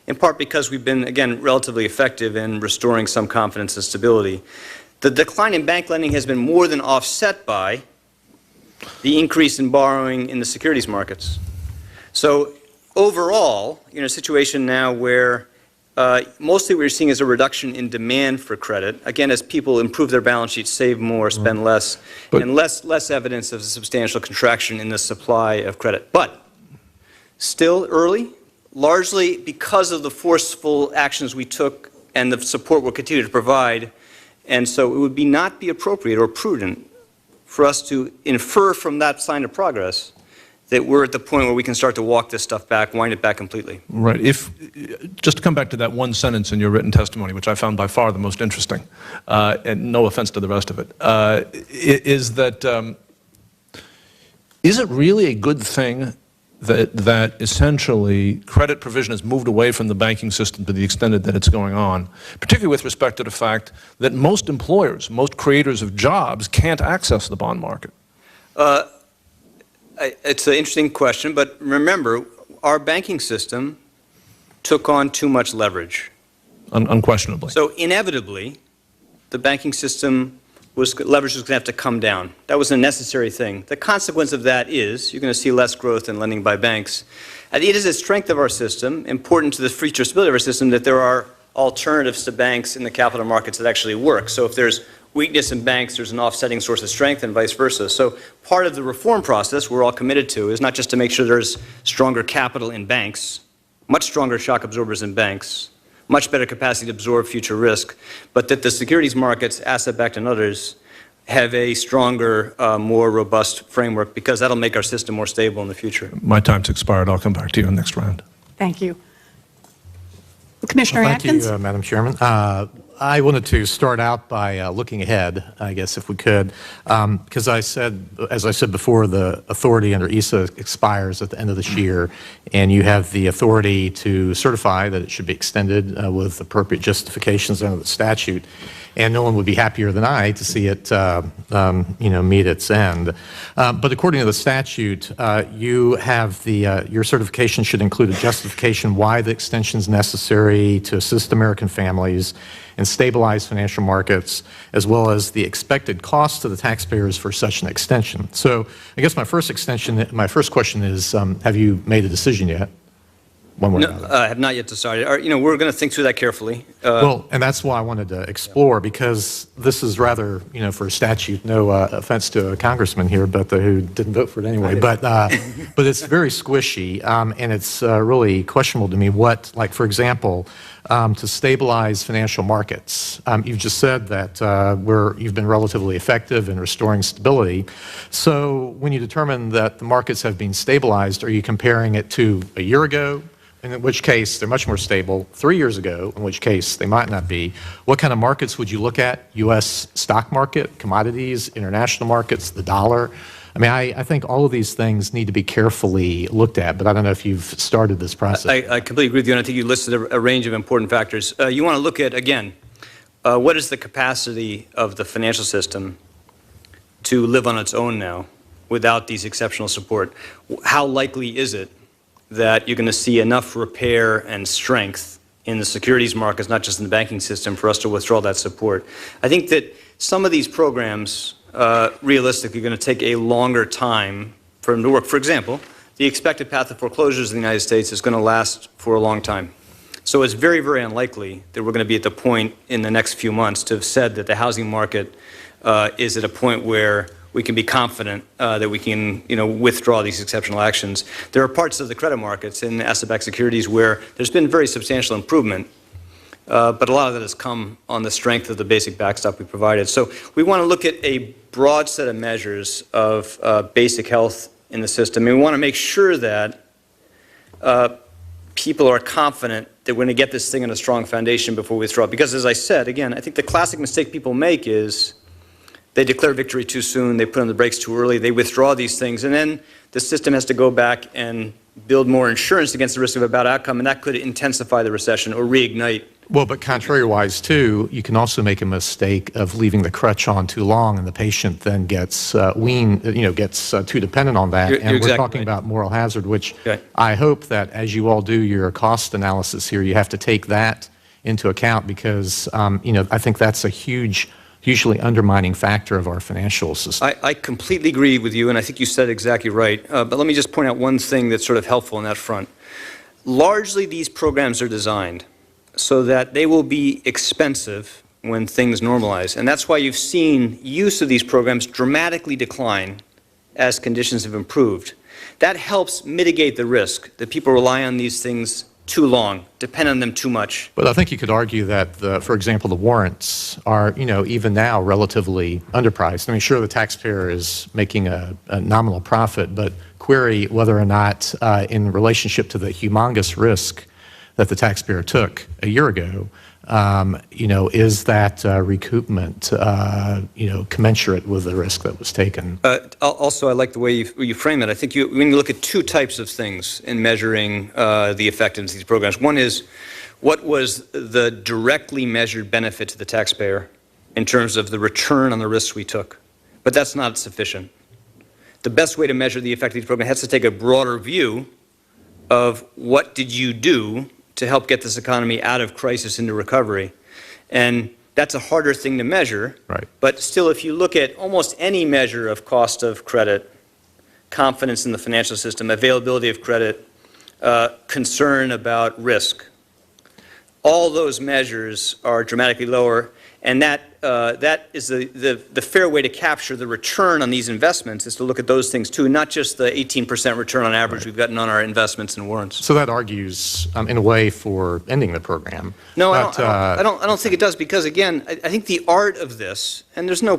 in part because we've been, again, relatively effective in restoring some confidence and stability. The decline in bank lending has been more than offset by the increase in borrowing in the securities markets. So overall, you're in a situation now where mostly what you're seeing is a reduction in demand for credit, again, as people improve their balance sheets, save more, spend less, and less evidence of a substantial contraction in the supply of credit. But still early, largely because of the forceful actions we took and the support we'll continue to provide. And so it would not be appropriate or prudent for us to infer from that sign of progress that we're at the point where we can start to walk this stuff back, wind it back completely. Right. Just to come back to that one sentence in your written testimony, which I found by far the most interesting, and no offense to the rest of it, is it really a good thing that essentially credit provision has moved away from the banking system to the extent that it's going on, particularly with respect to the fact that most employers, most creators of jobs can't access the bond market? It's an interesting question, but remember, our banking system took on too much leverage. Unquestionably. So inevitably, the banking system leverage was going to have to come down. That was a necessary thing. The consequence of that is you're going to see less growth in lending by banks. And it is a strength of our system, important to the future stability of our system, that there are alternatives to banks in the capital markets that actually work. So if there's weakness in banks, there's an offsetting source of strength and vice versa. So part of the reform process we're all committed to is not just to make sure there's stronger capital in banks, much stronger shock absorbers in banks, much better capacity to absorb future risk, but that the securities markets, asset-backed and others, have a stronger, more robust framework, because that'll make our system more stable in the future. My time's expired. I'll come back to you in the next round. Thank you. Commissioner Atkins? Thank you, Madam Chairman. I wanted to start out by looking ahead, I guess, if we could, because as I said before, the authority under ESA expires at the end of this year, and you have the authority to certify that it should be extended with appropriate justifications under the statute. And no one would be happier than I to see it, meet its end. But according to the statute, you have your certification should include a justification why the extension is necessary to assist American families and stabilize financial markets, as well as the expected cost to the taxpayers for such an extension. So, I guess my first question is, have you made a decision yet? One way or another. I have not yet decided. We're going to think through that carefully. Well, and that's why I wanted to explore, because this is rather, for a statute, no offense to a congressman here, but who didn't vote for it anyway. But it's very squishy, and it's really questionable to me what, like, for example, to stabilize financial markets. You've just said that you've been relatively effective in restoring stability. So when you determine that the markets have been stabilized, are you comparing it to a year ago? In which case, they're much more stable. 3 years ago, in which case they might not be. What kind of markets would you look at? U.S. stock market, commodities, international markets, the dollar? I mean, I think all of these things need to be carefully looked at, but I don't know if you've started this process. I completely agree with you, and I think you listed a range of important factors. You want to look at, again, what is the capacity of the financial system to live on its own now without these exceptional support? How likely is it that you're going to see enough repair and strength in the securities markets, not just in the banking system, for us to withdraw that support? I think that some of these programs, realistically, are going to take a longer time for them to work. For example, the expected path of foreclosures in the United States is going to last for a long time. So it's very, very unlikely that we're going to be at the point in the next few months to have said that the housing market is at a point where we can be confident that we can, withdraw these exceptional actions. There are parts of the credit markets in asset-backed securities where there's been very substantial improvement, but a lot of that has come on the strength of the basic backstop we provided. So we want to look at a broad set of measures of basic health in the system, and we want to make sure that people are confident that we're going to get this thing on a strong foundation before we withdraw. Because as I said, again, I think the classic mistake people make is they declare victory too soon, they put on the brakes too early, they withdraw these things, and then the system has to go back and build more insurance against the risk of a bad outcome, and that could intensify the recession or reignite. Well, but contrary-wise, too, you can also make a mistake of leaving the crutch on too long, and the patient then gets gets too dependent on that. You're and we're exactly talking right. about moral hazard, which Okay. I hope that as you all do your cost analysis here, you have to take that into account, because I think that's a hugely undermining factor of our financial system. I completely agree with you, and I think you said exactly right. But let me just point out one thing that's sort of helpful on that front. Largely, these programs are designed so that they will be expensive when things normalize. And that's why you've seen use of these programs dramatically decline as conditions have improved. That helps mitigate the risk that people rely on these things too long, depend on them too much. But I think you could argue that, for example, the warrants are, even now relatively underpriced. I mean, sure, the taxpayer is making a nominal profit, but query whether or not, in relationship to the humongous risk that the taxpayer took a year ago, is that recoupment, commensurate with the risk that was taken? Also, I like the way you frame it. I think when you look at two types of things in measuring the effectiveness of these programs. One is, what was the directly measured benefit to the taxpayer in terms of the return on the risks we took? But that's not sufficient. The best way to measure the effect of these programs has to take a broader view of what did you do to help get this economy out of crisis into recovery. And that's a harder thing to measure. Right. But still, if you look at almost any measure of cost of credit, confidence in the financial system, availability of credit, concern about risk, all those measures are dramatically lower. And that is the fair way to capture the return on these investments, is to look at those things too, not just the 18% return on average we've gotten on our investments and warrants. So that argues, in a way, for ending the program. No, but, I don't think it does, because again, I think the art of this, and there's no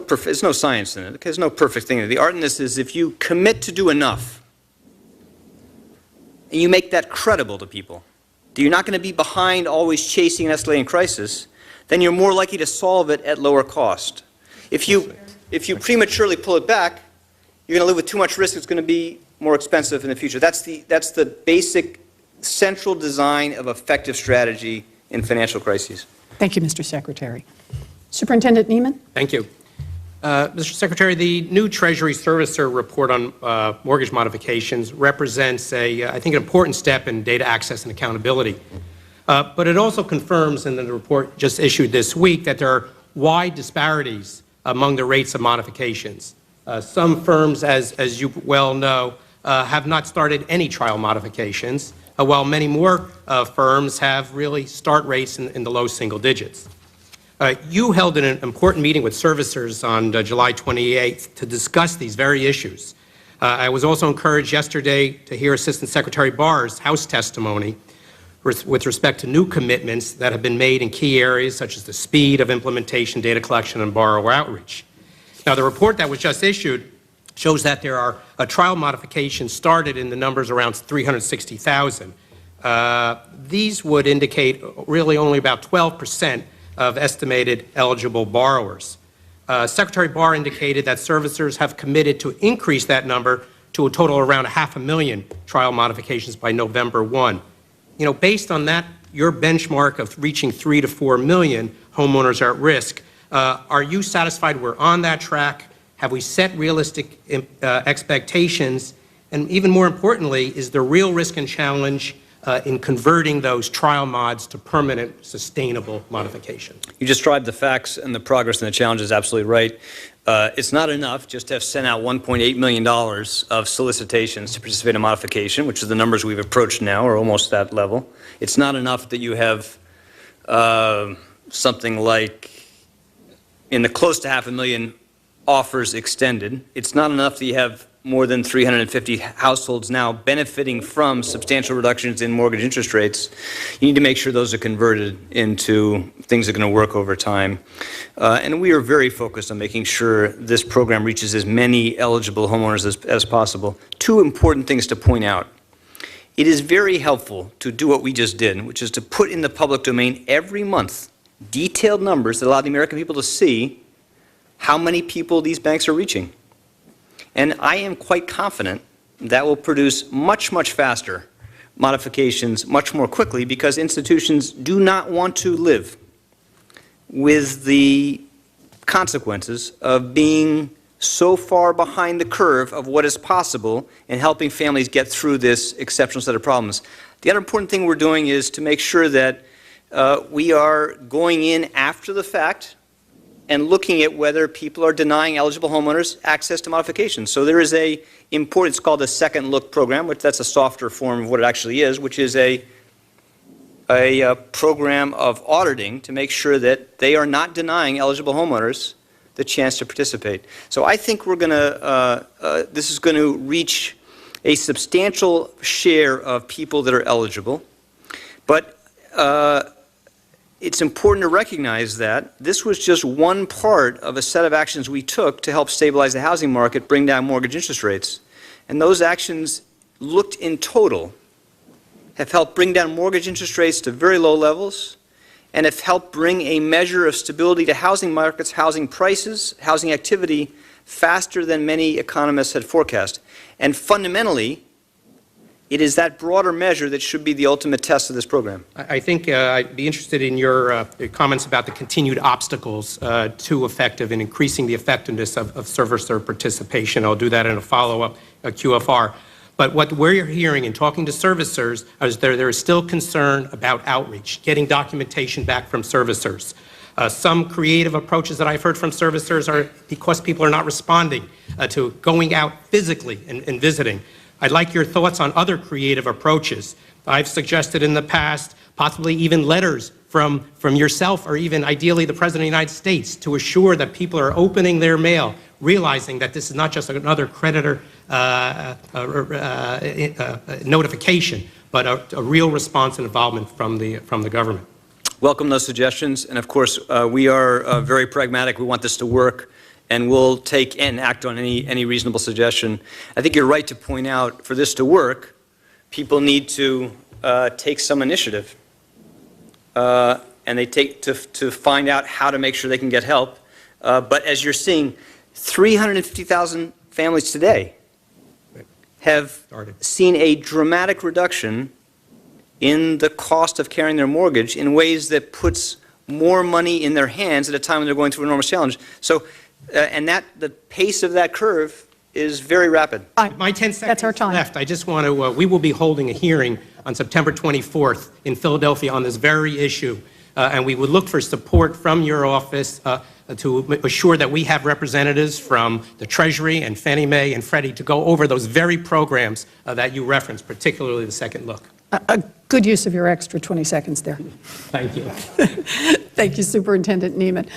science in it, there's no perfect thing. The art in this is, if you commit to do enough, and you make that credible to people, that you're not going to be behind always chasing an escalating crisis, then you're more likely to solve it at lower cost. If you prematurely pull it back, you're going to live with too much risk. It's going to be more expensive in the future. That's the basic central design of effective strategy in financial crises. Thank you, Mr. Secretary. Superintendent Neiman? Thank you. Mr. Secretary, the new Treasury Servicer report on mortgage modifications represents I think, an important step in data access and accountability. But it also confirms in the report just issued this week that there are wide disparities among the rates of modifications. Some firms, as you well know, have not started any trial modifications, while many more firms have really start rates in the low single digits. You held an important meeting with servicers on July 28th to discuss these very issues. I was also encouraged yesterday to hear Assistant Secretary Barr's House testimony with respect to new commitments that have been made in key areas such as the speed of implementation, data collection, and borrower outreach. Now, the report that was just issued shows that there are trial modifications started in the numbers around 360,000. These would indicate really only about 12% of estimated eligible borrowers. Secretary Barr indicated that servicers have committed to increase that number to a total of around 500,000 trial modifications by November 1. You know, based on that, your benchmark of reaching 3 to 4 million homeowners are at risk, are you satisfied we're on that track? Have we set realistic expectations? And even more importantly, is there real risk and challenge in converting those trial mods to permanent, sustainable modification? You described the facts and the progress and the challenges absolutely right. It's not enough just to have sent out $1.8 million of solicitations to participate in modification, which is the numbers we've approached now, or almost that level. It's not enough that you have something like in the close to 500,000 offers extended. It's not enough that you have more than 350 households now benefiting from substantial reductions in mortgage interest rates. You need to make sure those are converted into things that are going to work over time. And we are very focused on making sure this program reaches as many eligible homeowners as possible. Two important things to point out. It is very helpful to do what we just did, which is to put in the public domain every month detailed numbers that allow the American people to see how many people these banks are reaching. And I am quite confident that will produce much, much faster modifications much more quickly, because institutions do not want to live with the consequences of being so far behind the curve of what is possible in helping families get through this exceptional set of problems. The other important thing we're doing is to make sure that we are going in after the fact and looking at whether people are denying eligible homeowners access to modifications. So there is it's called a second look program, which that's a softer form of what it actually is, which is a program of auditing to make sure that they are not denying eligible homeowners the chance to participate. So I think we're going to, this is going to reach a substantial share of people that are eligible. But it's important to recognize that this was just one part of a set of actions we took to help stabilize the housing market, bring down mortgage interest rates. And those actions, looked in total, have helped bring down mortgage interest rates to very low levels, and have helped bring a measure of stability to housing markets, housing prices, housing activity, faster than many economists had forecast. And fundamentally, it is that broader measure that should be the ultimate test of this program. I think I'd be interested in your comments about the continued obstacles to effective and increasing the effectiveness of servicer participation. I'll do that in a follow-up QFR. But what we're hearing and talking to servicers is there is still concern about outreach, getting documentation back from servicers. Some creative approaches that I've heard from servicers are because people are not responding to going out physically and visiting. I'd like your thoughts on other creative approaches. I've suggested in the past possibly even letters from yourself, or even ideally the President of the United States, to assure that people are opening their mail, realizing that this is not just another creditor notification, but a real response and involvement from the government. Welcome those suggestions, and of course we are very pragmatic. We want this to work, and we'll take and act on any reasonable suggestion. I think you're right to point out, for this to work, people need to take some initiative. and they take to find out how to make sure they can get help. But as you're seeing, 350,000 families today have seen a dramatic reduction in the cost of carrying their mortgage in ways that puts more money in their hands at a time when they're going through an enormous challenge. So, and the pace of that curve is very rapid. My 10 seconds left. I just want to, we will be holding a hearing on September 24th in Philadelphia on this very issue, and we would look for support from your office to assure that we have representatives from the Treasury and Fannie Mae and Freddie to go over those very programs that you referenced, particularly the Second Look. A good use of your extra 20 seconds there. Thank you. Thank you, Superintendent Neiman.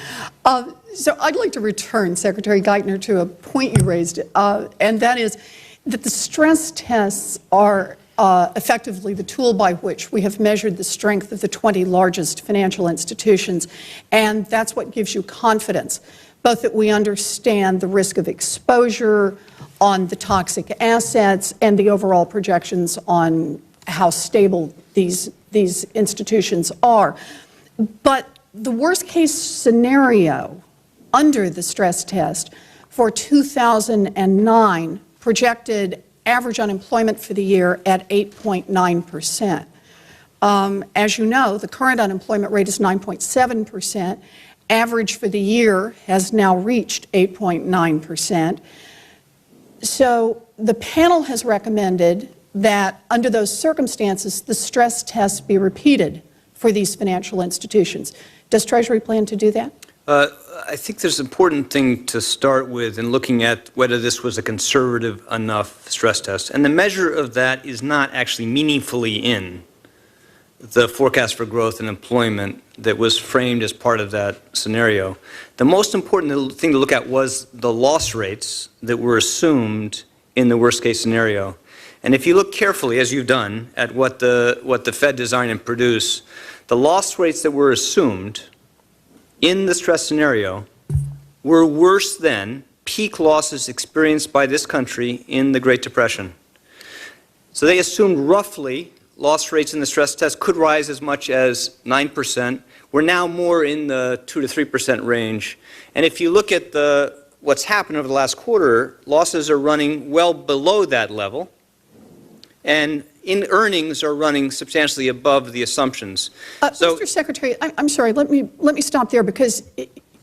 So I'd like to return, Secretary Geithner, to a point you raised, and that is that the stress tests are effectively the tool by which we have measured the strength of the 20 largest financial institutions, and that's what gives you confidence, both that we understand the risk of exposure on the toxic assets and the overall projections on how stable these institutions are. But the worst case scenario under the stress test for 2009 projected average unemployment for the year at 8.9%. As you know, the current unemployment rate is 9.7%. Average for the year has now reached 8.9%. So the panel has recommended that under those circumstances, the stress tests be repeated for these financial institutions. Does Treasury plan to do that? I think there's an important thing to start with in looking at whether this was a conservative enough stress test. And the measure of that is not actually meaningfully in the forecast for growth and employment that was framed as part of that scenario. The most important thing to look at was the loss rates that were assumed in the worst case scenario. And if you look carefully, as you've done, at what the Fed designed and produced, the loss rates that were assumed in the stress scenario were worse than peak losses experienced by this country in the Great Depression. So they assumed roughly loss rates in the stress test could rise as much as 9%. We're now more in the 2 to 3% range. And if you look at what's happened over the last quarter, losses are running well below that level. And in earnings are running substantially above the assumptions. Mr. Secretary, I'm sorry, let me stop there, because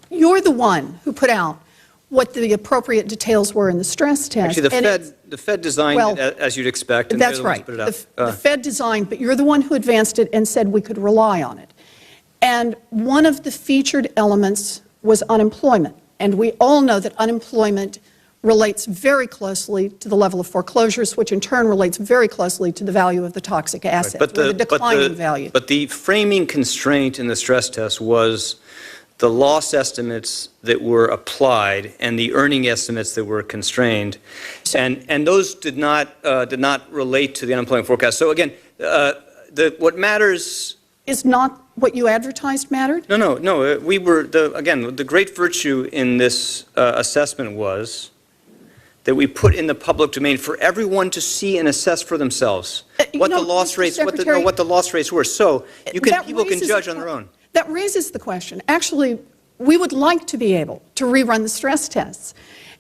you're the one who put out what the appropriate details were in the stress test. Actually, the Fed designed it as you'd expect. And that's right. Put it out. The Fed designed, but you're the one who advanced it and said we could rely on it. And one of the featured elements was unemployment. And we all know that unemployment relates very closely to the level of foreclosures, which in turn relates very closely to the value of the toxic assets, right. or the declining value. But the framing constraint in the stress test was the loss estimates that were applied and the earning estimates that were constrained, and those did not relate to the unemployment forecast. So again, what matters is not what you advertised mattered? No. We were the great virtue in this assessment was that we put in the public domain for everyone to see and assess for themselves what the loss rates were. So people can judge on their own. That raises the question. Actually, we would like to be able to rerun the stress tests.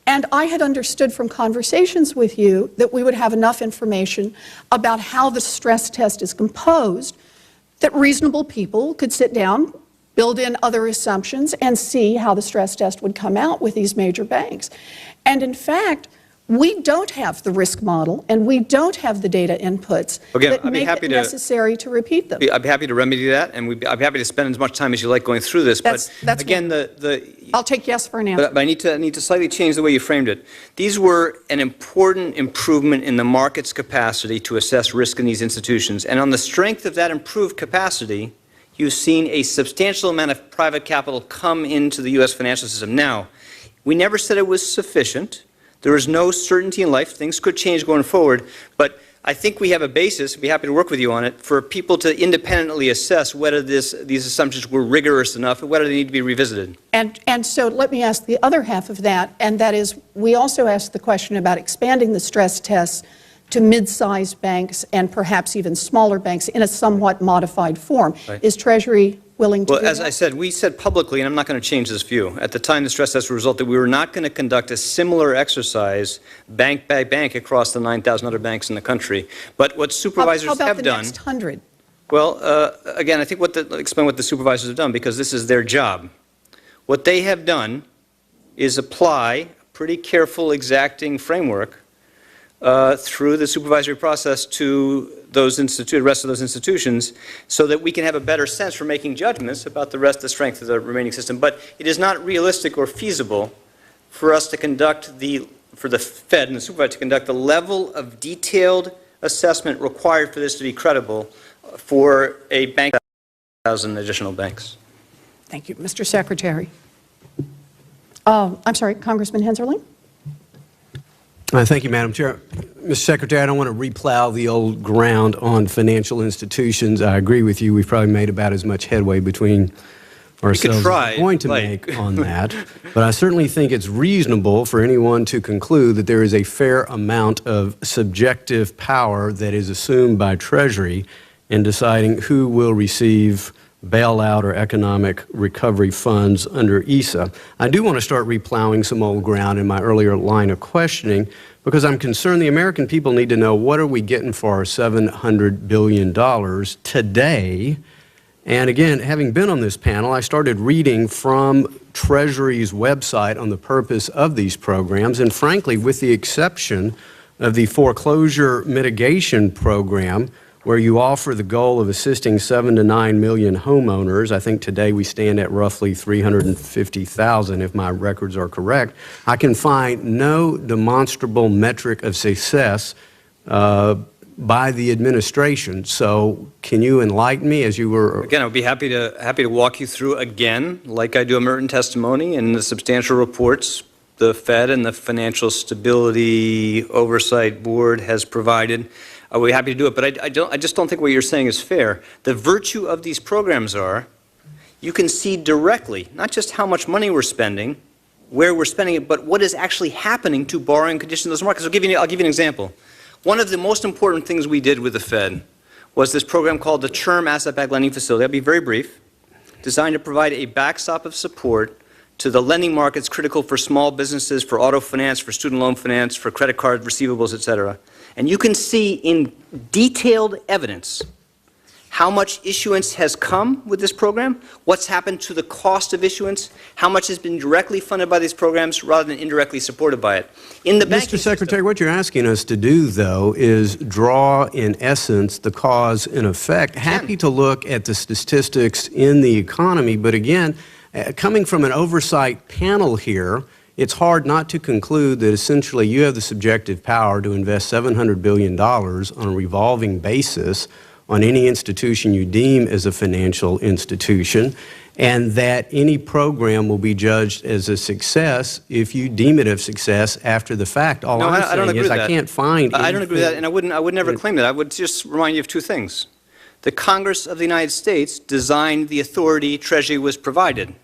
And I had understood from conversations with you that we would have enough information about how the stress test is composed that reasonable people could sit down, build in other assumptions, and see how the stress test would come out with these major banks. And in fact, we don't have the risk model, and we don't have the data inputs that make it necessary to repeat them. I'd be happy to remedy that, and I'd be happy to spend as much time as you like going through this. That's again, I'll take yes for an answer. But I need to slightly change the way you framed it. These were an important improvement in the market's capacity to assess risk in these institutions, and on the strength of that improved capacity, you've seen a substantial amount of private capital come into the U.S. financial system. Now, we never said it was sufficient. There is no certainty in life. Things could change going forward. But I think we have a basis, I'd be happy to work with you on it, for people to independently assess whether these assumptions were rigorous enough and whether they need to be revisited. And so let me ask the other half of that, and that is we also asked the question about expanding the stress tests to mid-sized banks and perhaps even smaller banks in a somewhat modified form. Right. Is Treasury willing to Well, do as that? I said, we said publicly, and I'm not going to change this view, at the time the stress test result that we were not going to conduct a similar exercise bank by bank across the 9,000 other banks in the country. But what supervisors How about have the done... next 100? Well, again, I think explain what the supervisors have done, because this is their job. What they have done is apply a pretty careful, exacting framework through the supervisory process to the rest of those institutions, so that we can have a better sense for making judgments about the strength of the remaining system. But it is not realistic or feasible for us to conduct for the Fed and the supervisor to conduct the level of detailed assessment required for this to be credible for a bank, 1,000 additional banks. Thank you. Mr. Secretary. I'm sorry, Congressman Henserling? Thank you, Madam Chair. Mr. Secretary, I don't want to replow the old ground on financial institutions. I agree with you. We've probably made about as much headway between ourselves as we're going to make on that. But I certainly think it's reasonable for anyone to conclude that there is a fair amount of subjective power that is assumed by Treasury in deciding who will receive bailout or economic recovery funds under ESA. I do want to start replowing some old ground in my earlier line of questioning, because I'm concerned the American people need to know, what are we getting for our $700 billion today? And again, having been on this panel, I started reading from Treasury's website on the purpose of these programs, and frankly, with the exception of the foreclosure mitigation program, where you offer the goal of assisting 7 to 9 million homeowners. I think today we stand at roughly 350,000, if my records are correct. I can find no demonstrable metric of success by the administration. So can you enlighten me as you were... Again, I would be happy to walk you through again, like I do a written testimony and the substantial reports the Fed and the Financial Stability Oversight Board has provided. I would be happy to do it, but I just don't think what you're saying is fair. The virtue of these programs are, you can see directly, not just how much money we're spending, where we're spending it, but what is actually happening to borrowing conditions in those markets. I'll give you an example. One of the most important things we did with the Fed was this program called the Term Asset-Backed Lending Facility. I'll be very brief. Designed to provide a backstop of support to the lending markets critical for small businesses, for auto finance, for student loan finance, for credit card receivables, et cetera. And you can see in detailed evidence how much issuance has come with this program, what's happened to the cost of issuance, how much has been directly funded by these programs rather than indirectly supported by it. In the banking Mr. Secretary, system, what you're asking us to do, though, is draw, in essence, the cause and effect. Happy to look at the statistics in the economy, but again, coming from an oversight panel here, it's hard not to conclude that essentially you have the subjective power to invest $700 billion on a revolving basis on any institution you deem as a financial institution, and that any program will be judged as a success if you deem it a success after the fact. All I'm saying is I can't find I don't agree with that, and I would never claim that. I would just remind you of two things. The Congress of the United States designed the authority Treasury was provided.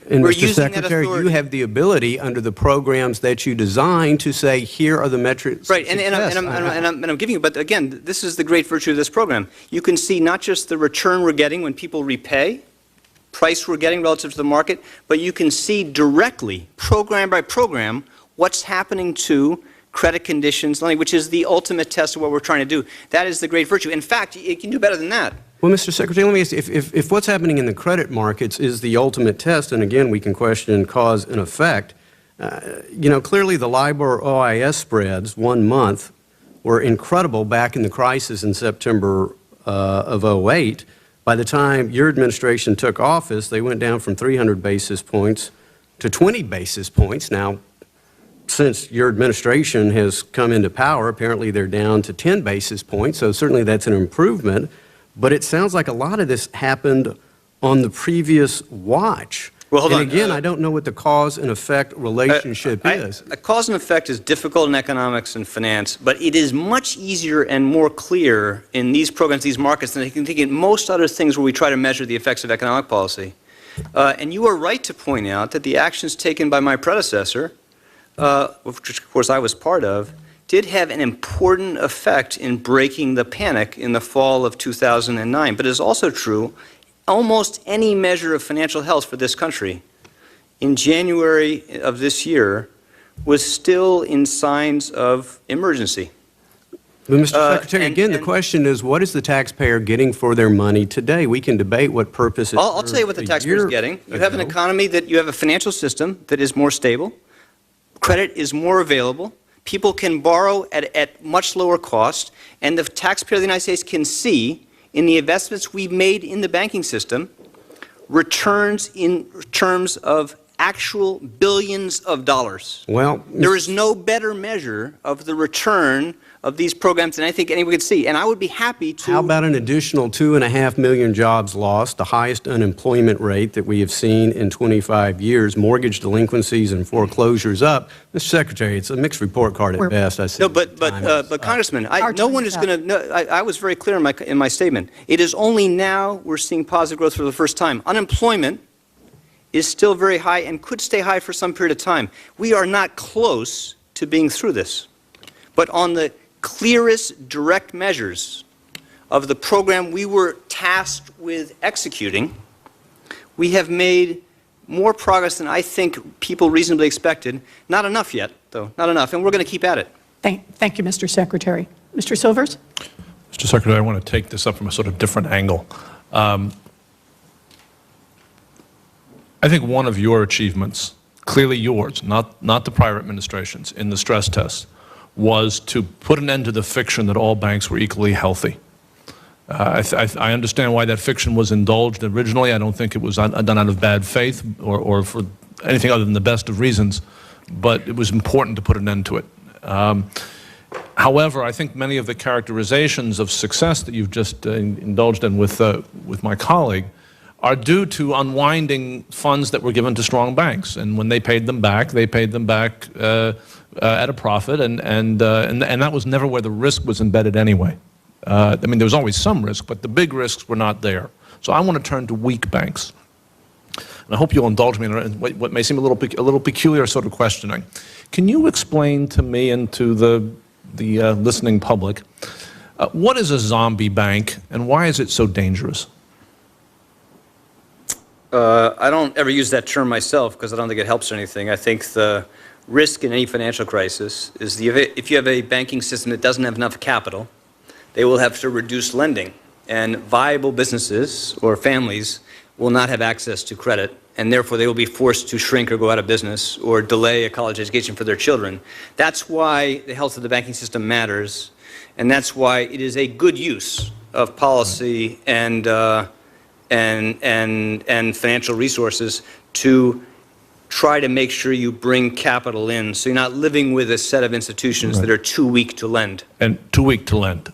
And We're Mr. using Secretary, that authority. you have the ability under the programs that you design to say, here are the metrics Right, of and success. I'm giving you, but again, this is the great virtue of this program. You can see not just the return we're getting when people repay, price we're getting relative to the market, but you can see directly, program by program, what's happening to credit conditions, which is the ultimate test of what we're trying to do. That is the great virtue. In fact, it can do better than that. Well, Mr. Secretary, let me ask you, if what's happening in the credit markets is the ultimate test, and again, we can question cause and effect, clearly the LIBOR-OIS spreads 1 month were incredible back in the crisis in September of 08. By the time your administration took office, they went down from 300 basis points to 20 basis points. Now, since your administration has come into power, apparently they're down to 10 basis points, so certainly that's an improvement. But it sounds like a lot of this happened on the previous watch. Well, hold on. Again, I don't know what the cause and effect relationship is. A cause and effect is difficult in economics and finance, but it is much easier and more clear in these programs, these markets, than I can think in most other things where we try to measure the effects of economic policy. And you are right to point out that the actions taken by my predecessor, which of course I was part of, did have an important effect in breaking the panic in the fall of 2009. But it is also true, almost any measure of financial health for this country in January of this year was still in signs of emergency. But Mr. Secretary, again, the question is, what is the taxpayer getting for their money today? We can debate what purpose I'll tell you what the taxpayer is getting. You have an economy you have a financial system that is more stable. Credit is more available. People can borrow at much lower cost. And the taxpayer of the United States can see in the investments we've made in the banking system returns in terms of actual billions of dollars. Well, there is no better measure of the return of these programs than I think anyone could see. And I would be happy to... How about an additional 2.5 million jobs lost, the highest unemployment rate that we have seen in 25 years, mortgage delinquencies and foreclosures up? Mr. Secretary, it's a mixed report card at best. I see. No, but Congressman, no one is going to... I was very clear in my statement. It is only now we're seeing positive growth for the first time. Unemployment is still very high and could stay high for some period of time. We are not close to being through this. But on the clearest direct measures of the program we were tasked with executing, we have made more progress than I think people reasonably expected. Not enough yet, though, not enough, and we're going to keep at it. Thank you, Mr. Secretary. Mr. Silvers? Mr. Secretary, I want to take this up from a sort of different angle. I think one of your achievements, clearly yours, not the prior administration's, in the stress test, was to put an end to the fiction that all banks were equally healthy. I understand why that fiction was indulged originally. I don't think it was done out of bad faith or for anything other than the best of reasons, but it was important to put an end to it. However, I think many of the characterizations of success that you've just indulged in with my colleague are due to unwinding funds that were given to strong banks. And when they paid them back at a profit, and that was never where the risk was embedded anyway. I mean, there was always some risk, but the big risks were not there. So I want to turn to weak banks. And I hope you'll indulge me in what may seem a little peculiar sort of questioning. Can you explain to me and to the listening public, what is a zombie bank and why is it so dangerous? I don't ever use that term myself because I don't think it helps anything. I think the risk in any financial crisis is if you have a banking system that doesn't have enough capital, they will have to reduce lending. And viable businesses or families will not have access to credit, and therefore they will be forced to shrink or go out of business or delay a college education for their children. That's why the health of the banking system matters, and that's why it is a good use of policy and financial resources to try to make sure you bring capital in so you're not living with a set of institutions that are too weak to lend. And too weak to lend.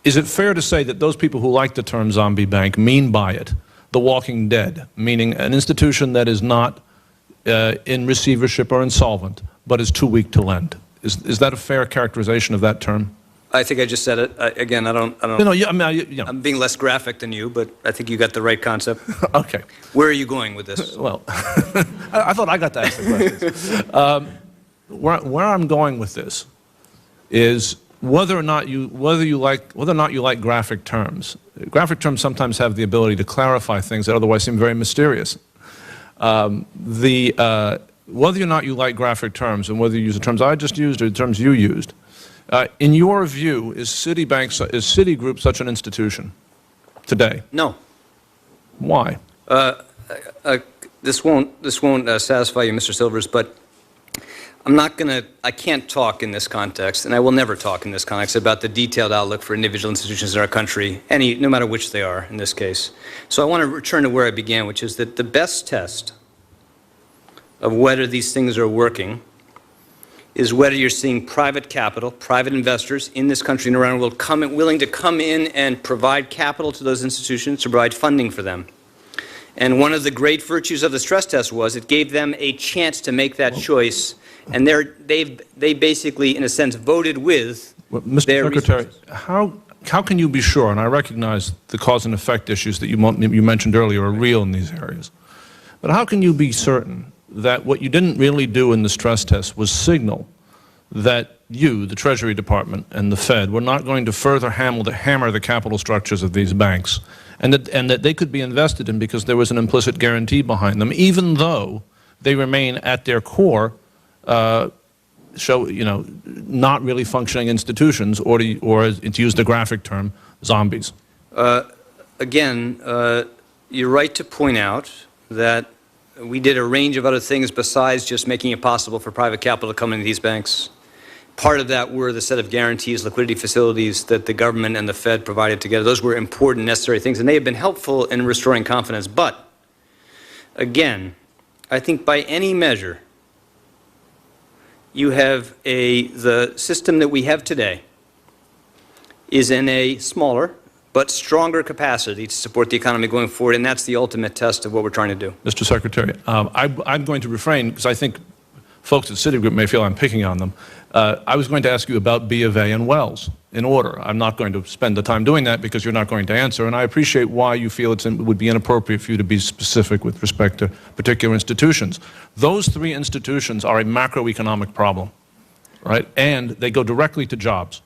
Is it fair to say that those people who like the term zombie bank mean by it the Walking Dead, meaning an institution that is not in receivership or insolvent, but is too weak to lend? Is that a fair characterization of that term? I think I just said it. Again, I don't. I'm being less graphic than you, but I think you got the right concept. Okay. Where are you going with this? Well, I thought I got to ask the questions. Where I'm going with this is whether or not you like graphic terms. Graphic terms sometimes have the ability to clarify things that otherwise seem very mysterious. Whether or not you like graphic terms and whether you use the terms I just used or the terms you used, in your view, is Citigroup such an institution today? No. Why? This won't satisfy you, Mr. Silvers, but I can't talk in this context, and I will never talk in this context about the detailed outlook for individual institutions in our country, no matter which they are in this case. So I want to return to where I began, which is that the best test of whether these things are working is whether you're seeing private capital, private investors in this country and around the world willing to come in and provide capital to those institutions to provide funding for them. And one of the great virtues of the stress test was it gave them a chance to make that choice, and they basically, in a sense, voted with Mr. their Secretary, resources. how can you be sure, and I recognize the cause and effect issues that you mentioned earlier are real in these areas, but how can you be certain that what you didn't really do in the stress test was signal that you, the Treasury Department, and the Fed were not going to further hammer the capital structures of these banks, and that they could be invested in because there was an implicit guarantee behind them, even though they remain at their core, not really functioning institutions, or to use the graphic term, zombies? Again, you're right to point out that we did a range of other things besides just making it possible for private capital to come into these banks. Part of that were the set of guarantees, liquidity facilities that the government and the Fed provided together. Those were important, necessary things, and they have been helpful in restoring confidence. But, again, I think by any measure, you have the system that we have today is in a smaller but stronger capacity to support the economy going forward, and that's the ultimate test of what we're trying to do. Mr. Secretary, I'm going to refrain because I think folks at Citigroup may feel I'm picking on them. I was going to ask you about B of A and Wells in order. I'm not going to spend the time doing that because you're not going to answer, and I appreciate why you feel it would be inappropriate for you to be specific with respect to particular institutions. Those three institutions are a macroeconomic problem, right? And they go directly to jobs.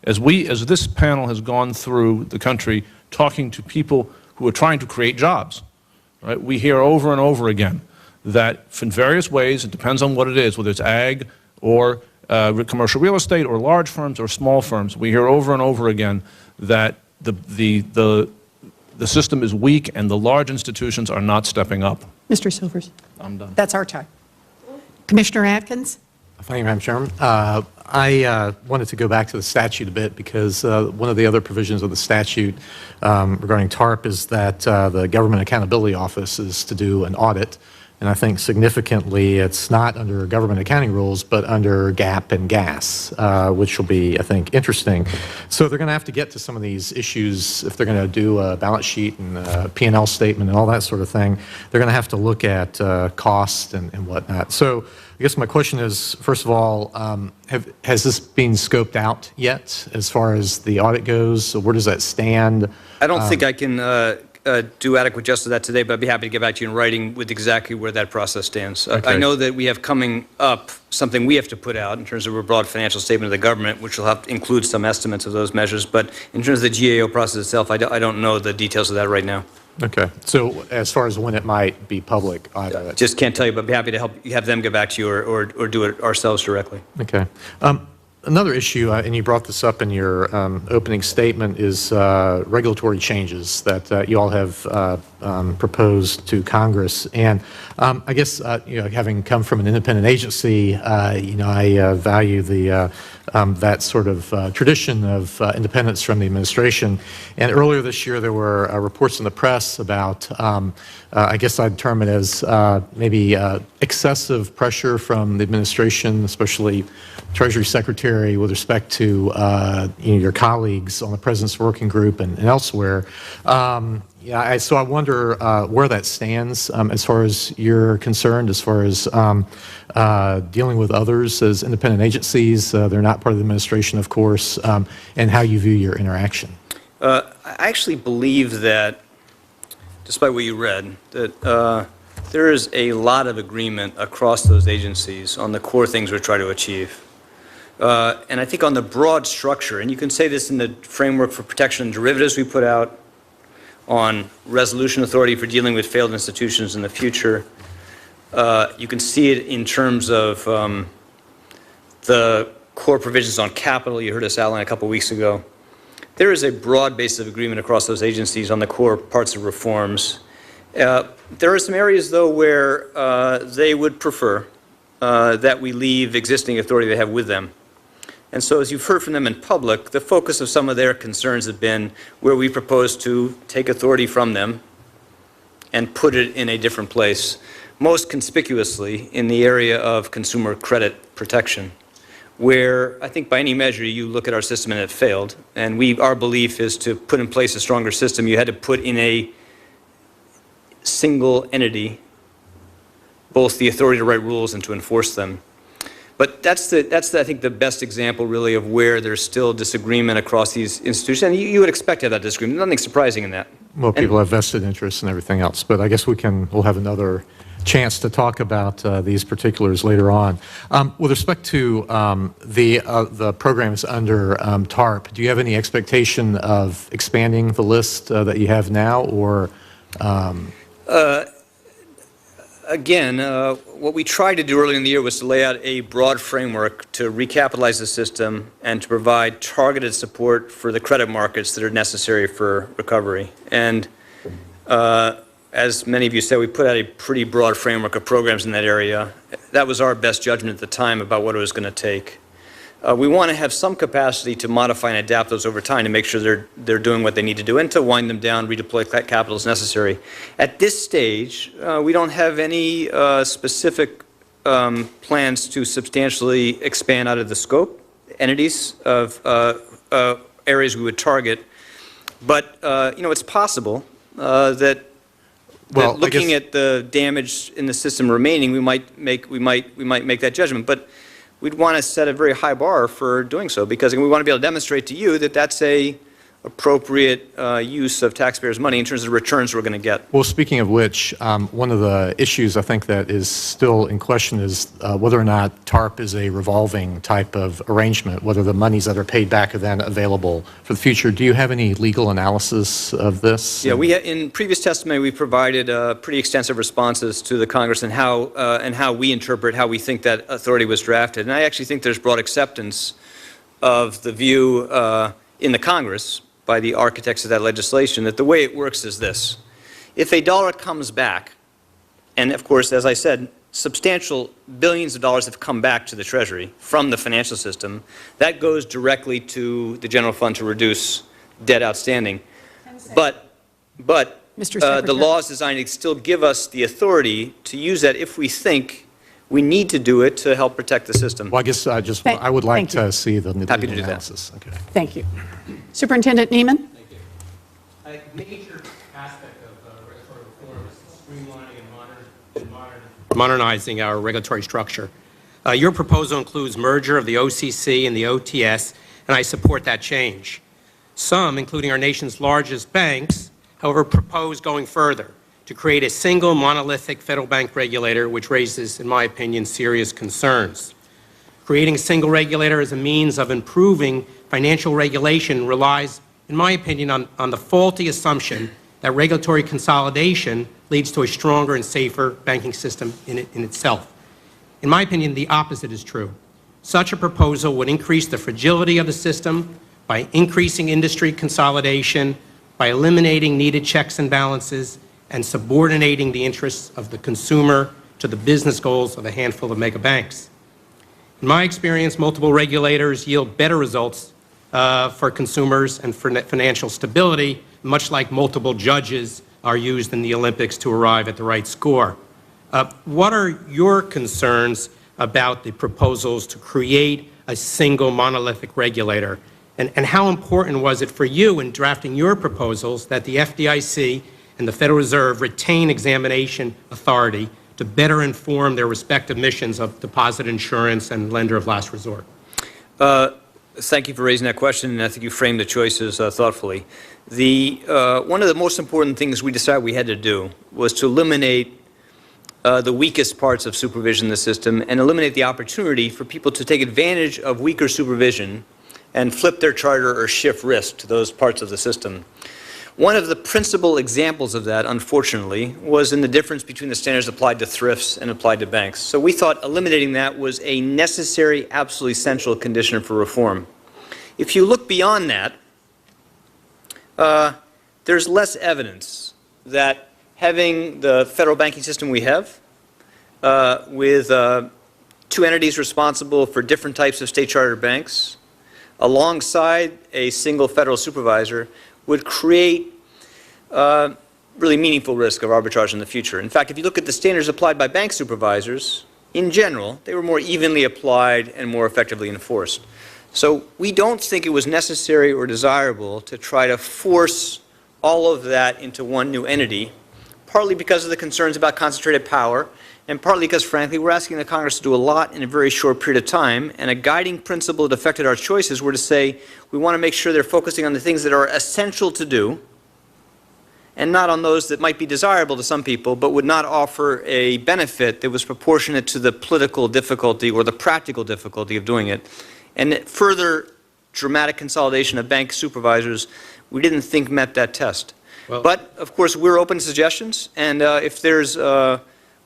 As this panel has gone through the country talking to people who are trying to create jobs, right, we hear over and over again that in various ways, it depends on what it is, whether it's ag or commercial real estate or large firms or small firms, we hear over and over again that the system is weak and the large institutions are not stepping up. Mr. Silvers. I'm done. That's our time. Commissioner Atkins. Thank you, Madam Chairman. I wanted to go back to the statute a bit because one of the other provisions of the statute regarding TARP is that the Government Accountability Office is to do an audit. And I think significantly it's not under government accounting rules, but under GAAP and GAS, which will be, I think, interesting. So they're going to have to get to some of these issues if they're going to do a balance sheet and a P&L statement and all that sort of thing. They're going to have to look at cost and whatnot. So I guess my question is, first of all, has this been scoped out yet as far as the audit goes? So where does that stand? I don't think I can do adequate justice to that today, but I'd be happy to get back to you in writing with exactly where that process stands. Okay. I know that we have coming up something we have to put out in terms of a broad financial statement of the government, which will have to include some estimates of those measures. But in terms of the GAO process itself, I don't know the details of that right now. Okay. So as far as when it might be public, Just can't tell you, but I'd be happy to have them get back to you or do it ourselves directly. Okay. Another issue, and you brought this up in your opening statement, is regulatory changes that you all have proposed to Congress. And I guess, having come from an independent agency, I value that sort of tradition of independence from the administration. And earlier this year, there were reports in the press about, I guess I'd term it as maybe excessive pressure from the administration, especially Treasury Secretary, with respect to your colleagues on the President's Working Group and elsewhere. So I wonder where that stands as far as you're concerned, as far as dealing with others as independent agencies. They're not part of the administration, of course, and how you view your interaction. I actually believe that, despite what you read, that there is a lot of agreement across those agencies on the core things we're trying to achieve. And I think on the broad structure, and you can say this in the framework for protection and derivatives we put out, on resolution authority for dealing with failed institutions in the future. You can see it in terms of the core provisions on capital you heard us outline a couple weeks ago. There is a broad base of agreement across those agencies on the core parts of reforms. There are some areas, though, where they would prefer that we leave existing authority they have with them. And so, as you've heard from them in public, the focus of some of their concerns have been where we propose to take authority from them and put it in a different place, most conspicuously in the area of consumer credit protection, where I think by any measure you look at our system and it failed. And our belief is to put in place a stronger system, you had to put in a single entity both the authority to write rules and to enforce them. But that's I think, the best example, really, of where there's still disagreement across these institutions. And you would expect to have that disagreement. Nothing surprising in that. Well, people have vested interests and everything else. But I guess we'll have another chance to talk about these particulars later on. With respect to the programs under TARP, do you have any expectation of expanding the list that you have now, or? Again, what we tried to do early in the year was to lay out a broad framework to recapitalize the system and to provide targeted support for the credit markets that are necessary for recovery. And as many of you said, we put out a pretty broad framework of programs in that area. That was our best judgment at the time about what it was going to take. We want to have some capacity to modify and adapt those over time to make sure they're doing what they need to do and to wind them down, redeploy capital as necessary. At this stage, we don't have any specific plans to substantially expand out of the scope entities of areas we would target. But you know, it's possible that looking at the damage in the system remaining, we might make that judgment. But we'd want to set a very high bar for doing so, because we want to be able to demonstrate to you that that's a appropriate use of taxpayers' money in terms of the returns we're going to get. Well, speaking of which, one of the issues I think that is still in question is whether or not TARP is a revolving type of arrangement, whether the monies that are paid back are then available for the future. Do you have any legal analysis of this? Yeah, in previous testimony, we provided pretty extensive responses to the Congress and how we interpret, how we think that authority was drafted. And I actually think there's broad acceptance of the view in the Congress by the architects of that legislation, that the way it works is this. If a dollar comes back, and of course, as I said, substantial billions of dollars have come back to the Treasury from the financial system, that goes directly to the general fund to reduce debt outstanding. But the law is designed to still give us the authority to use that if we think we need to do it to help protect the system. Well, I guess I would like to see the legal Happy to do that. analysis. Okay. Thank you. Superintendent Neiman? Thank you. A major aspect of regulatory reform is streamlining and modernizing our regulatory structure. Your proposal includes merger of the OCC and the OTS, and I support that change. Some, including our nation's largest banks, however, propose going further to create a single monolithic federal bank regulator, which raises, in my opinion, serious concerns. Creating a single regulator as a means of improving financial regulation relies, in my opinion, on the faulty assumption that regulatory consolidation leads to a stronger and safer banking system in itself. In my opinion, the opposite is true. Such a proposal would increase the fragility of the system by increasing industry consolidation, by eliminating needed checks and balances, and subordinating the interests of the consumer to the business goals of a handful of mega banks. In my experience, multiple regulators yield better results for consumers and for financial stability, much like multiple judges are used in the Olympics to arrive at the right score. What are your concerns about the proposals to create a single monolithic regulator? And how important was it for you in drafting your proposals that the FDIC and the Federal Reserve retain examination authority to better inform their respective missions of deposit insurance and lender of last resort? Thank you for raising that question, and I think you framed the choices thoughtfully. One of the most important things we decided we had to do was to eliminate the weakest parts of supervision in the system and eliminate the opportunity for people to take advantage of weaker supervision and flip their charter or shift risk to those parts of the system. One of the principal examples of that, unfortunately, was in the difference between the standards applied to thrifts and applied to banks. So we thought eliminating that was a necessary, absolutely essential condition for reform. If you look beyond that, there's less evidence that having the federal banking system we have, with two entities responsible for different types of state chartered banks, alongside a single federal supervisor, would create really meaningful risk of arbitrage in the future. In fact, if you look at the standards applied by bank supervisors, in general, they were more evenly applied and more effectively enforced. So we don't think it was necessary or desirable to try to force all of that into one new entity, partly because of the concerns about concentrated power, and partly because, frankly, we're asking the Congress to do a lot in a very short period of time, and a guiding principle that affected our choices were to say we want to make sure they're focusing on the things that are essential to do and not on those that might be desirable to some people, but would not offer a benefit that was proportionate to the political difficulty or the practical difficulty of doing it. And further dramatic consolidation of bank supervisors, we didn't think met that test. Well, but, of course, we're open to suggestions, and if there's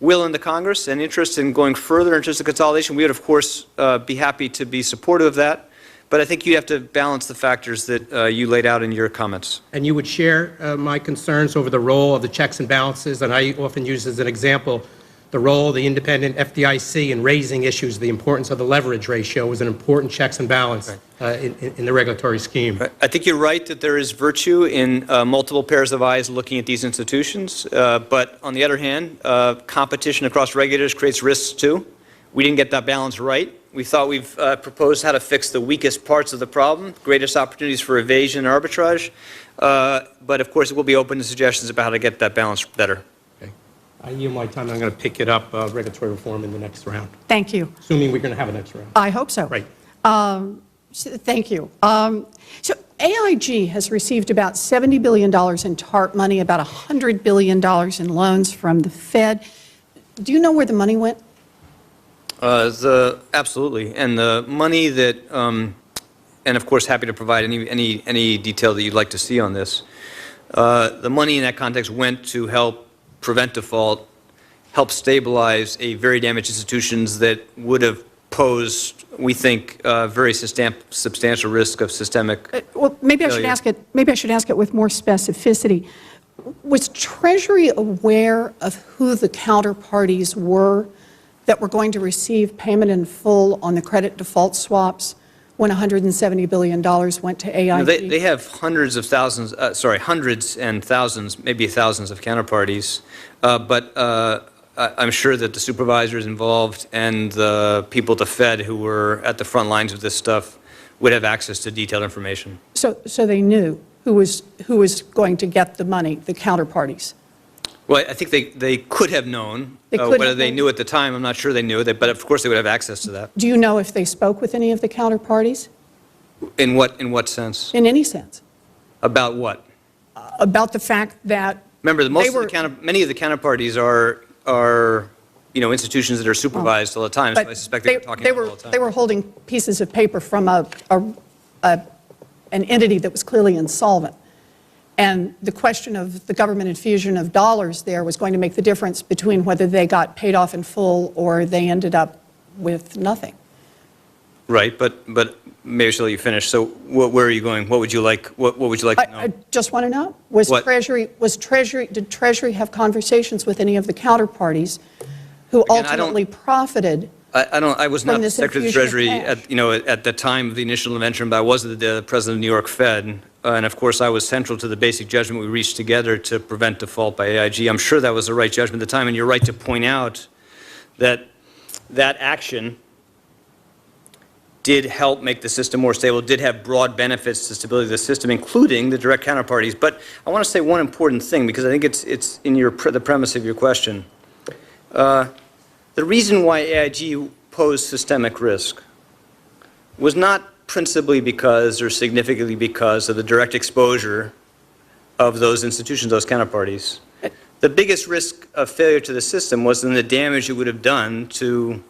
will in the Congress and interest in going further into the consolidation, we would, of course, be happy to be supportive of that. But I think you have to balance the factors that you laid out in your comments. And you would share my concerns over the role of the checks and balances, and I often use as an example the role of the independent FDIC in raising issues. The importance of the leverage ratio was an important checks and balance in the regulatory scheme. I think you're right that there is virtue in multiple pairs of eyes looking at these institutions, but on the other hand, competition across regulators creates risks too. We didn't get that balance right. We thought we've proposed how to fix the weakest parts of the problem, greatest opportunities for evasion and arbitrage, but of course it will be open to suggestions about how to get that balance better. Okay. I yield my time. I'm going to pick it up, regulatory reform, in the next round, Thank you. assuming we're going to have a next round. I hope so. Right. Thank you. So AIG has received about $70 billion in TARP money, about $100 billion in loans from the Fed. Do you know where the money went? Absolutely, and the money that, and of course happy to provide any detail that you'd like to see on this. The money in that context went to help prevent default, help stabilize a very damaged institutions that would have posed, we think, very substantial risk of systemic. Well, maybe I should failure. ask it. Maybe I should ask it with more specificity. Was Treasury aware of who the counterparties were that were going to receive payment in full on the credit default swaps when $170 billion went to AIG? You know, they have hundreds of thousands, hundreds and thousands, maybe thousands of counterparties, but I'm sure that the supervisors involved and the people at the Fed who were at the front lines of this stuff would have access to detailed information. So they knew who was going to get the money, the counterparties. Well, I think they could have known. Whether they knew at the time, I'm not sure they knew, but of course they would have access to that. Do you know if they spoke with any of the counterparties? In what sense? In any sense? About what? About the fact that Remember, many of the counterparties are institutions that are supervised all the time, so I suspect they were talking about it all the time. They were holding pieces of paper from an entity that was clearly insolvent. And the question of the government infusion of dollars there was going to make the difference between whether they got paid off in full or they ended up with nothing. Right, but maybe I should let you finish. So where are you going? What would you like? What would you like to know? I just want to know, did Treasury have conversations with any of the counterparties who ultimately profited? I was not the Secretary of the Treasury at, at the time of the initial invention, but I was the president of the New York Fed. And of course, I was central to the basic judgment we reached together to prevent default by AIG. I'm sure that was the right judgment at the time, and you're right to point out that that action did help make the system more stable, did have broad benefits to stability of the system, including the direct counterparties. But I want to say one important thing, because I think it's in the premise of your question. The reason why AIG posed systemic risk was not principally because or significantly because of the direct exposure of those institutions, those counterparties. The biggest risk of failure to the system was in the damage it would have done to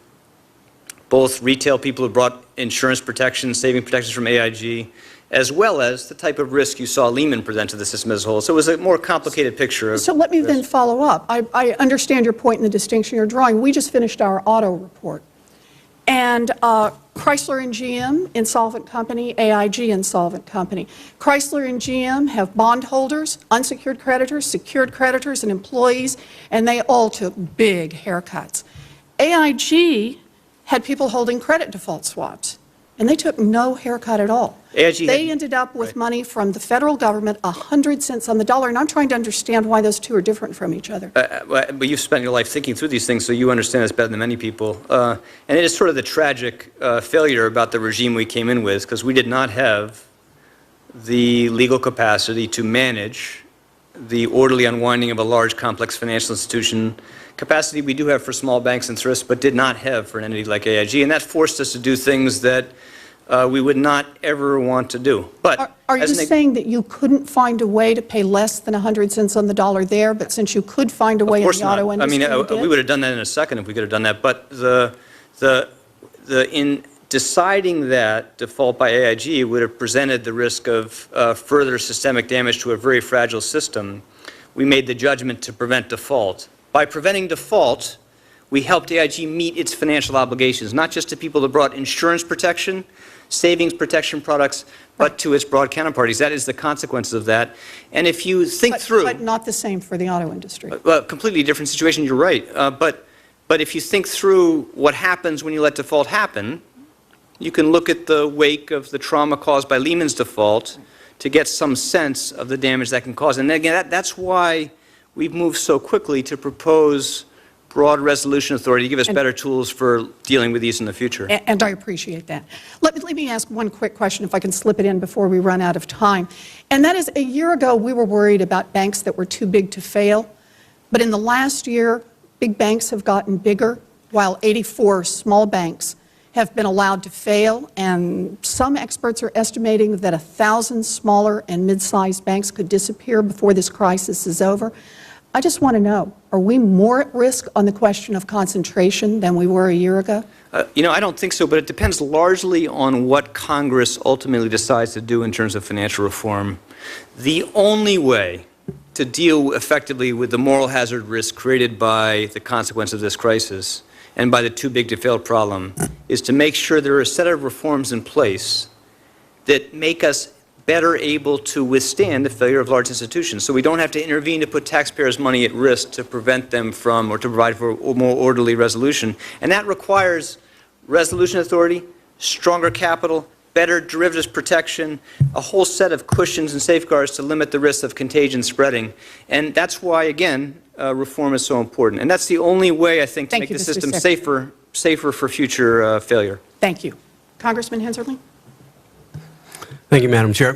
both retail people who brought insurance protection, saving protections from AIG, as well as the type of risk you saw Lehman present to the system as a whole. So it was a more complicated picture of So let me risk. then follow up. I understand your point and the distinction you're drawing. We just finished our auto report. And Chrysler and GM, insolvent company, AIG, insolvent company. Chrysler and GM have bondholders, unsecured creditors, secured creditors, and employees, and they all took big haircuts. AIG had people holding credit default swaps, and they took no haircut at all. They ended up with money from the federal government, 100 cents on the dollar, and I'm trying to understand why those two are different from each other. But you've spent your life thinking through these things, so you understand this better than many people. And it is sort of the tragic failure about the regime we came in with, because we did not have the legal capacity to manage the orderly unwinding of a large, complex financial institution. Capacity we do have for small banks and thrifts, but did not have for an entity like AIG. And that forced us to do things that we would not ever want to do. But Are you as an saying that you couldn't find a way to pay less than 100 cents on the dollar there, but since you could find a way in the auto industry, you did? we would have done that in a second if we could have done that. But in deciding that default by AIG would have presented the risk of further systemic damage to a very fragile system, we made the judgment to prevent default. By preventing default, we helped AIG meet its financial obligations, not just to people that brought insurance protection, savings protection products, but to its broad counterparties. That is the consequence of that. And if you think through... But not the same for the auto industry. Well, completely different situation, you're right. But if you think through what happens when you let default happen, you can look at the wake of the trauma caused by Lehman's default to get some sense of the damage that can cause. And again, that's why we've moved so quickly to propose broad resolution authority to give us better tools for dealing with these in the future. And I appreciate that. Let me ask one quick question, if I can slip it in before we run out of time. And that is, a year ago, we were worried about banks that were too big to fail. But in the last year, big banks have gotten bigger, while 84 small banks have been allowed to fail. And some experts are estimating that 1,000 smaller and mid-sized banks could disappear before this crisis is over. I just want to know, are we more at risk on the question of concentration than we were a year ago? I don't think so, but it depends largely on what Congress ultimately decides to do in terms of financial reform. The only way to deal effectively with the moral hazard risk created by the consequence of this crisis and by the too big to fail problem is to make sure there are a set of reforms in place that make us better able to withstand the failure of large institutions. So we don't have to intervene to put taxpayers' money at risk to prevent them from or to provide for a more orderly resolution. And that requires resolution authority, stronger capital, better derivatives protection, a whole set of cushions and safeguards to limit the risk of contagion spreading. And that's why, again, reform is so important. And that's the only way, I think, to make the system safer for future failure. Thank you. Congressman Henserling? Thank you, Madam Chair.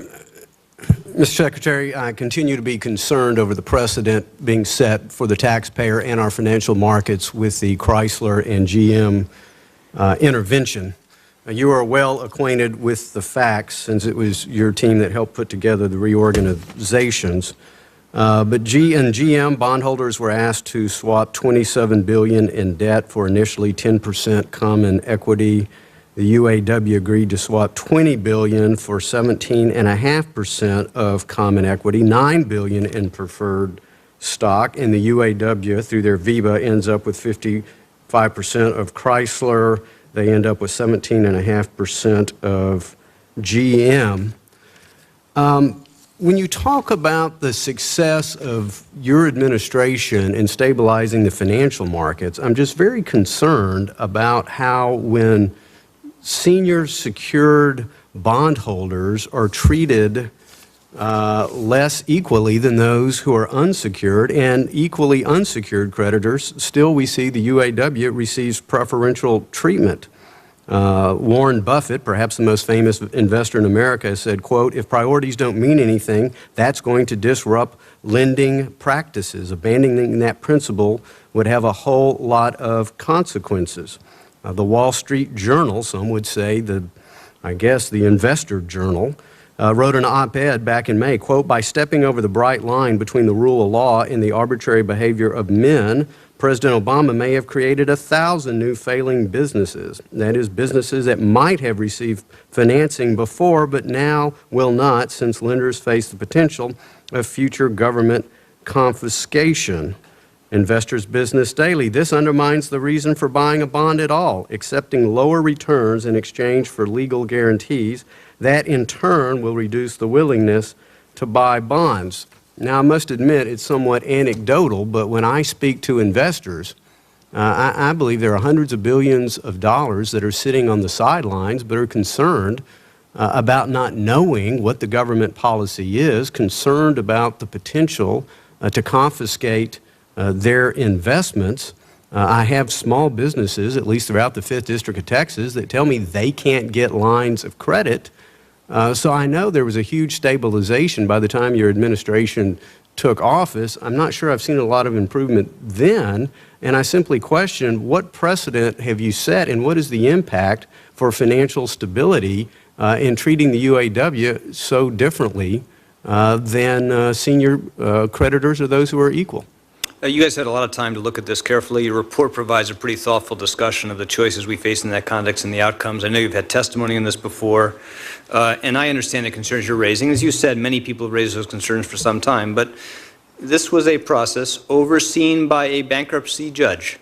Mr. Secretary, I continue to be concerned over the precedent being set for the taxpayer and our financial markets with the Chrysler and GM intervention. You are well acquainted with the facts, since it was your team that helped put together the reorganizations. But GM bondholders were asked to swap $27 billion in debt for initially 10% common equity. The UAW agreed to swap $20 billion for 17.5% of common equity, $9 billion in preferred stock, and the UAW, through their VEBA, ends up with 55% of Chrysler. They end up with 17.5% of GM. When you talk about the success of your administration in stabilizing the financial markets, I'm just very concerned about how, when senior secured bondholders are treated less equally than those who are unsecured, and equally unsecured creditors, still we see the UAW receives preferential treatment. Warren Buffett, perhaps the most famous investor in America, said, quote, "If priorities don't mean anything, that's going to disrupt lending practices. Abandoning that principle would have a whole lot of consequences." The Wall Street Journal, some would say I guess the Investor Journal, wrote an op-ed back in May, quote, "By stepping over the bright line between the rule of law and the arbitrary behavior of men, President Obama may have created 1,000 new failing businesses. That is, businesses that might have received financing before, but now will not, since lenders face the potential of future government confiscation." Investors Business Daily, "This undermines the reason for buying a bond at all, accepting lower returns in exchange for legal guarantees. That, in turn, will reduce the willingness to buy bonds." Now, I must admit it's somewhat anecdotal, but when I speak to investors, I believe there are hundreds of billions of dollars that are sitting on the sidelines but are concerned about not knowing what the government policy is, concerned about the potential to confiscate their investments. I have small businesses, at least throughout the 5th District of Texas, that tell me they can't get lines of credit. So I know there was a huge stabilization by the time your administration took office. I'm not sure I've seen a lot of improvement then, and I simply question, what precedent have you set, and what is the impact for financial stability in treating the UAW so differently than senior creditors or those who are equal. You guys had a lot of time to look at this carefully. Your report provides a pretty thoughtful discussion of the choices we face in that context and the outcomes. I know you've had testimony on this before, and I understand the concerns you're raising. As you said, many people have raised those concerns for some time, but this was a process overseen by a bankruptcy judge.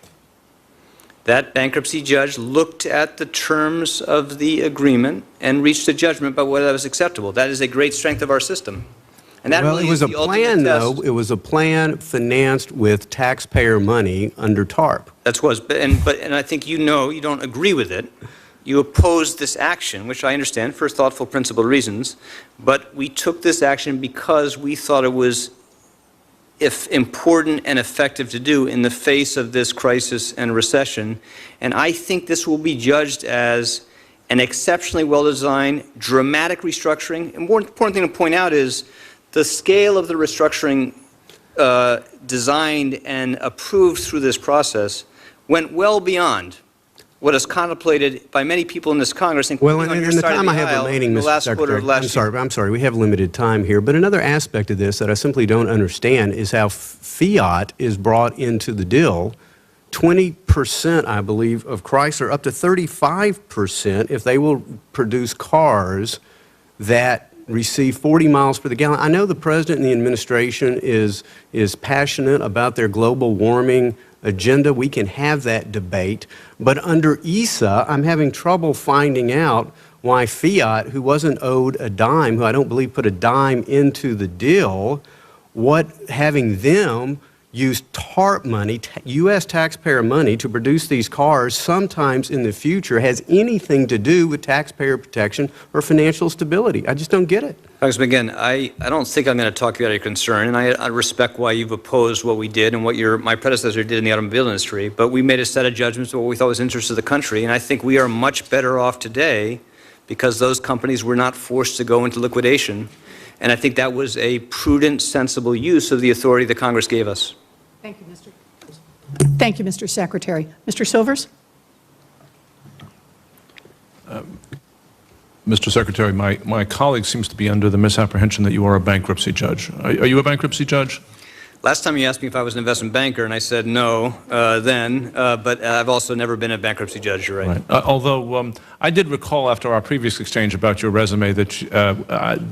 That bankruptcy judge looked at the terms of the agreement and reached a judgment about whether that was acceptable. That is a great strength of our system. And that Well, really it was is a the ultimate plan, test. though. It was a plan financed with taxpayer money under TARP. And I think you know you don't agree with it. You opposed this action, which I understand for thoughtful, principled reasons. But we took this action because we thought it was important and effective to do in the face of this crisis and recession. And I think this will be judged as an exceptionally well-designed, dramatic restructuring. And more important thing to point out is the scale of the restructuring designed and approved through this process went well beyond what is contemplated by many people in this Congress, including Well, on your in the side of time the I have aisle remaining, in the Mr. last quarter Secretary, of last year. I'm sorry, we have limited time here, but another aspect of this that I simply don't understand is how fiat is brought into the deal. 20%, I believe, of Chrysler, up to 35% if they will produce cars that receive 40 miles per the gallon. I know the President and the administration is passionate about their global warming agenda. We can have that debate. But under ESA, I'm having trouble finding out why Fiat, who wasn't owed a dime, who I don't believe put a dime into the deal, what having them use TARP money, U.S. taxpayer money, to produce these cars sometimes in the future has anything to do with taxpayer protection or financial stability. I just don't get it. Congressman, again, I don't think I'm going to talk you out of your concern, and I respect why you've opposed what we did and what my predecessor did in the automobile industry, but we made a set of judgments of what we thought was in the interest of the country, and I think we are much better off today because those companies were not forced to go into liquidation, and I think that was a prudent, sensible use of the authority that Congress gave us. Thank you, Mr. Secretary. Mr. Silvers? Mr. Secretary, my colleague seems to be under the misapprehension that you are a bankruptcy judge. Are you a bankruptcy judge? Last time you asked me if I was an investment banker, and I said no but I've also never been a bankruptcy judge, you're right. Although I did recall after our previous exchange about your resume that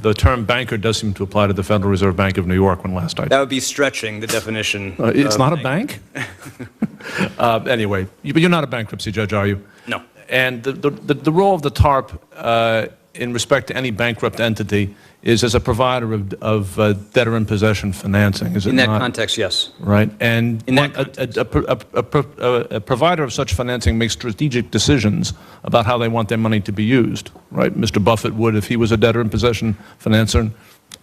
the term banker does seem to apply to the Federal Reserve Bank of New York when last I That would be stretching the definition. It's not a bank? Anyway, but you're not a bankruptcy judge, are you? No. And the role of the TARP in respect to any bankrupt entity is as a provider of debtor-in-possession financing, is it not? In that context, yes. Right. And In that a provider of such financing makes strategic decisions about how they want their money to be used, right? Mr. Buffett would if he was a debtor-in-possession financer.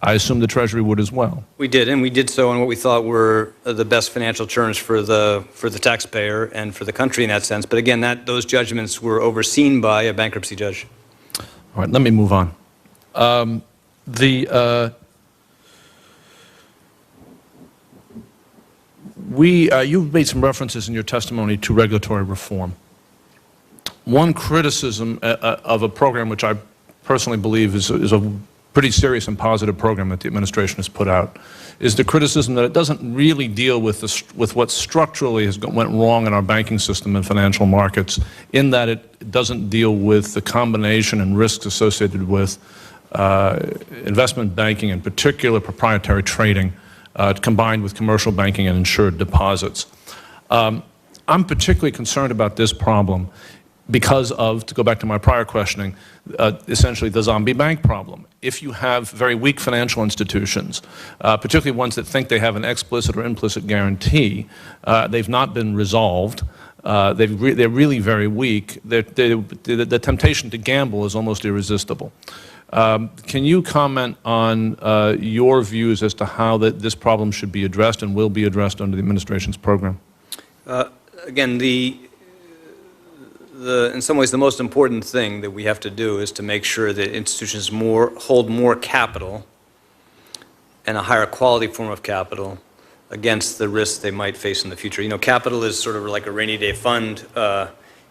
I assume the Treasury would as well. We did, and we did so on what we thought were the best financial terms for the taxpayer and for the country in that sense. But again, those judgments were overseen by a bankruptcy judge. All right, let me move on. You've made some references in your testimony to regulatory reform. One criticism of a program which I personally believe is a pretty serious and positive program that the administration has put out is the criticism that it doesn't really deal with what structurally went wrong in our banking system and financial markets, in that it doesn't deal with the combination and risks associated with investment banking, in particular proprietary trading, combined with commercial banking and insured deposits. I'm particularly concerned about this problem because of, to go back to my prior questioning, essentially the zombie bank problem. If you have very weak financial institutions, particularly ones that think they have an explicit or implicit guarantee, they've not been resolved, they're really very weak, the temptation to gamble is almost irresistible. Can you comment on your views as to how this problem should be addressed and will be addressed under the administration's program? Again, in some ways, the most important thing that we have to do is to make sure that institutions hold more capital and a higher quality form of capital against the risks they might face in the future. You know, capital is sort of like a rainy day fund.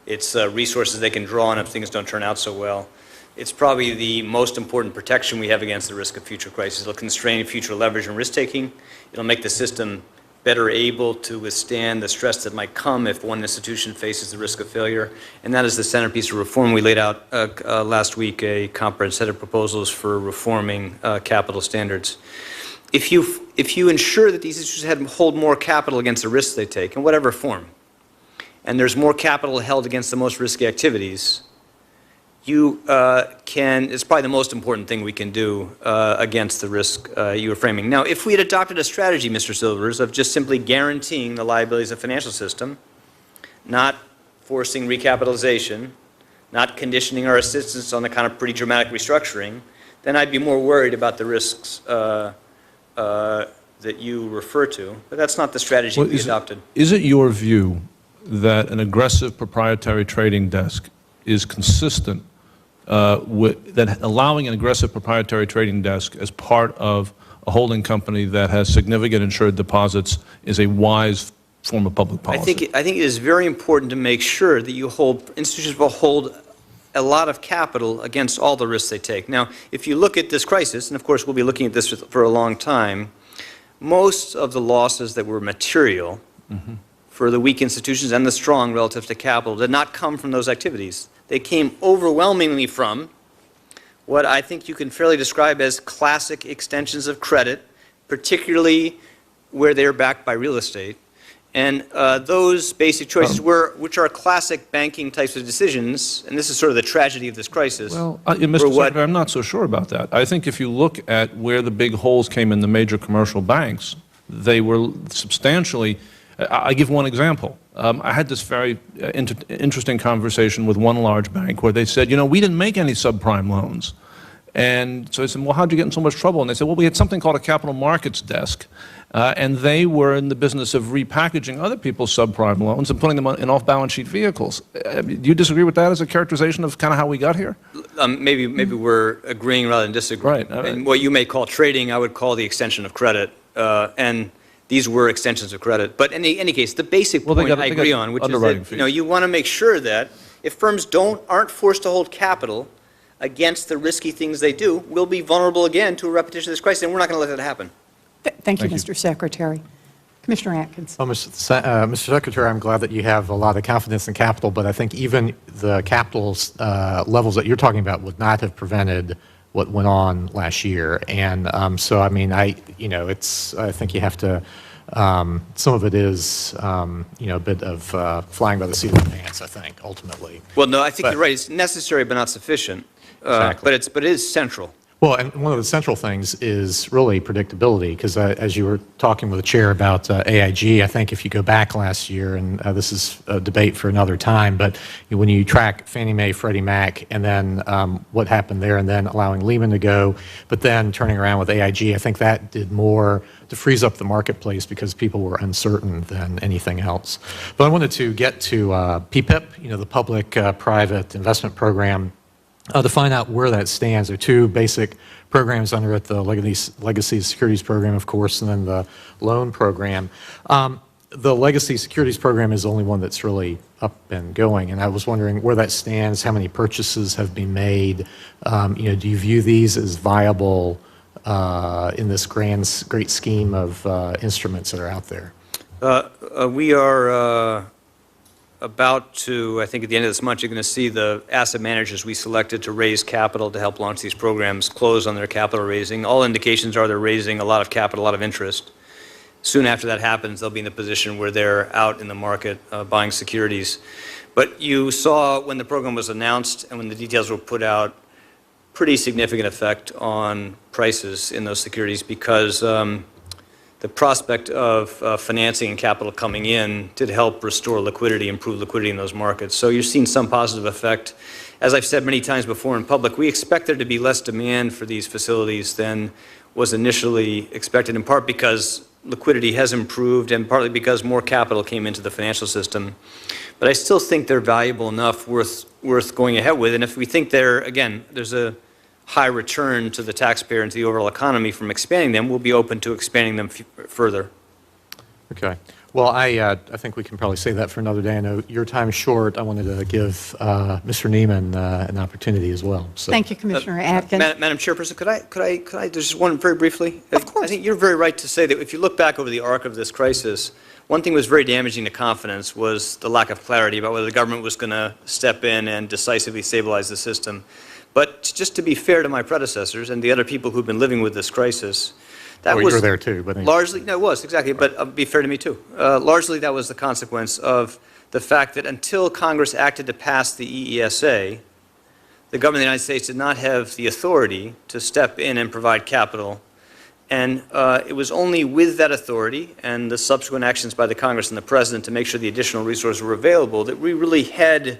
It's resources they can draw on if things don't turn out so well. It's probably the most important protection we have against the risk of future crises. It'll constrain future leverage and risk-taking. It'll make the system better able to withstand the stress that might come if one institution faces the risk of failure. And that is the centerpiece of reform. We laid out last week a comprehensive set of proposals for reforming capital standards. If you ensure that these institutions hold more capital against the risks they take, in whatever form, and there's more capital held against the most risky activities, it's probably the most important thing we can do against the risk you were framing. Now, if we had adopted a strategy, Mr. Silvers, of just simply guaranteeing the liabilities of the financial system, not forcing recapitalization, not conditioning our assistance on the kind of pretty dramatic restructuring, then I'd be more worried about the risks that you refer to. But that's not the strategy we adopted. Is it your view that an aggressive proprietary trading desk is consistent that allowing an aggressive proprietary trading desk as part of a holding company that has significant insured deposits is a wise form of public policy? I think it is very important to make sure that institutions will hold a lot of capital against all the risks they take. Now, if you look at this crisis, and of course we'll be looking at this for a long time, most of the losses that were material for the weak institutions and the strong relative to capital did not come from those activities. They came overwhelmingly from what I think you can fairly describe as classic extensions of credit, particularly where they're backed by real estate. And those basic choices which are classic banking types of decisions, and this is sort of the tragedy of this crisis. Well, Mr. Secretary, I'm not so sure about that. I think if you look at where the big holes came in the major commercial banks, they were substantially. I'll give one example. I had this very interesting conversation with one large bank where they said, we didn't make any subprime loans. And so I said, well, how'd you get in so much trouble? And they said, well, we had something called a capital markets desk. And they were in the business of repackaging other people's subprime loans and putting them in off-balance sheet vehicles. Do you disagree with that as a characterization of kind of how we got here? Maybe we're agreeing rather than disagreeing. Right. And what you may call trading, I would call the extension of credit. And these were extensions of credit. But in any case, the basic point I agree on, which is that you want to make sure that if firms aren't forced to hold capital against the risky things they do, we'll be vulnerable again to a repetition of this crisis, and we're not going to let that happen. Thank you, Mr. Secretary. Commissioner Atkins. Well, Mr. Secretary, I'm glad that you have a lot of confidence in capital, but I think even the capital levels that you're talking about would not have prevented what went on last year. And so, I mean, I think you have to, some of it is, a bit of flying by the seat of the pants, I think, ultimately. Well, no, I think you're right. It's necessary but not sufficient. Exactly. But it is central. Well, and one of the central things is really predictability, because as you were talking with the chair about AIG, I think if you go back last year, and this is a debate for another time, but when you track Fannie Mae, Freddie Mac, and then what happened there, and then allowing Lehman to go, but then turning around with AIG, I think that did more to freeze up the marketplace because people were uncertain than anything else. But I wanted to get to PPIP, the Public-Private Investment Program, to find out where that stands. There are two basic programs under it, the Legacy Securities Program, of course, and then the Loan Program. The Legacy Securities Program is the only one that's really up and going, and I was wondering where that stands, how many purchases have been made. Do you view these as viable in this great scheme of instruments that are out there? We are about to, I think at the end of this month, you're going to see the asset managers we selected to raise capital to help launch these programs close on their capital raising. All indications are they're raising a lot of capital, a lot of interest. Soon after that happens, they'll be in a position where they're out in the market buying securities. But you saw when the program was announced and when the details were put out, pretty significant effect on prices in those securities because the prospect of financing and capital coming in did help restore liquidity, improve liquidity in those markets. So you're seeing some positive effect. As I've said many times before in public, we expect there to be less demand for these facilities than was initially expected, in part because liquidity has improved and partly because more capital came into the financial system. But I still think they're valuable enough, worth going ahead with. And if we think there's a high return to the taxpayer and to the overall economy from expanding them, we'll be open to expanding them further. Okay. Well, I think we can probably save that for another day. I know your time is short. I wanted to give Mr. Neiman an opportunity as well. So. Thank you, Commissioner Atkins. Madam Chairperson, could I just one very briefly? Of course. I think you're very right to say that if you look back over the arc of this crisis, one thing that was very damaging to confidence was the lack of clarity about whether the government was going to step in and decisively stabilize the system. But just to be fair to my predecessors and the other people who've been living with this crisis, that was you were there too, but largely, no, it was, exactly, but be fair to me too. Largely that was the consequence of the fact that until Congress acted to pass the EESA, the government of the United States did not have the authority to step in and provide capital. And it was only with that authority and the subsequent actions by the Congress and the President to make sure the additional resources were available that we really had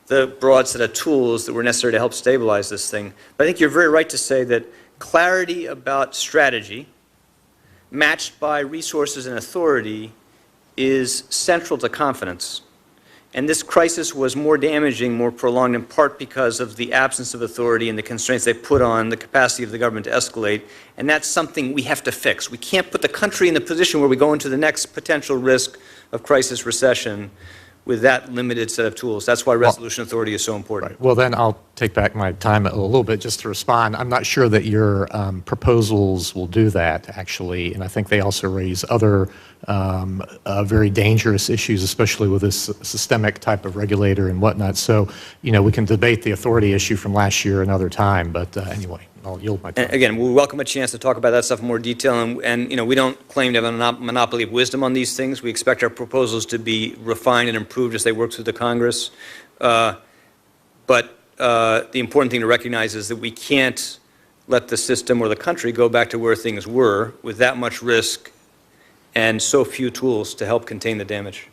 the broad set of tools that were necessary to help stabilize this thing. But I think you're very right to say that clarity about strategy matched by resources and authority is central to confidence. And this crisis was more damaging, more prolonged, in part because of the absence of authority and the constraints they put on the capacity of the government to escalate. And that's something we have to fix. We can't put the country in the position where we go into the next potential risk of crisis recession with that limited set of tools. That's why resolution authority is so important. Right. Well, then I'll take back my time a little bit just to respond. I'm not sure that your proposals will do that, actually, and I think they also raise other very dangerous issues, especially with this systemic type of regulator and whatnot. So, you know, we can debate the authority issue from last year another time, but anyway, I'll yield my time. And again, we welcome a chance to talk about that stuff in more detail, and you know, we don't claim to have a monopoly of wisdom on these things. We expect our proposals to be refined and improved as they work through the Congress. But the important thing to recognize is that we can't let the system or the country go back to where things were with that much risk and so few tools to help contain the damage.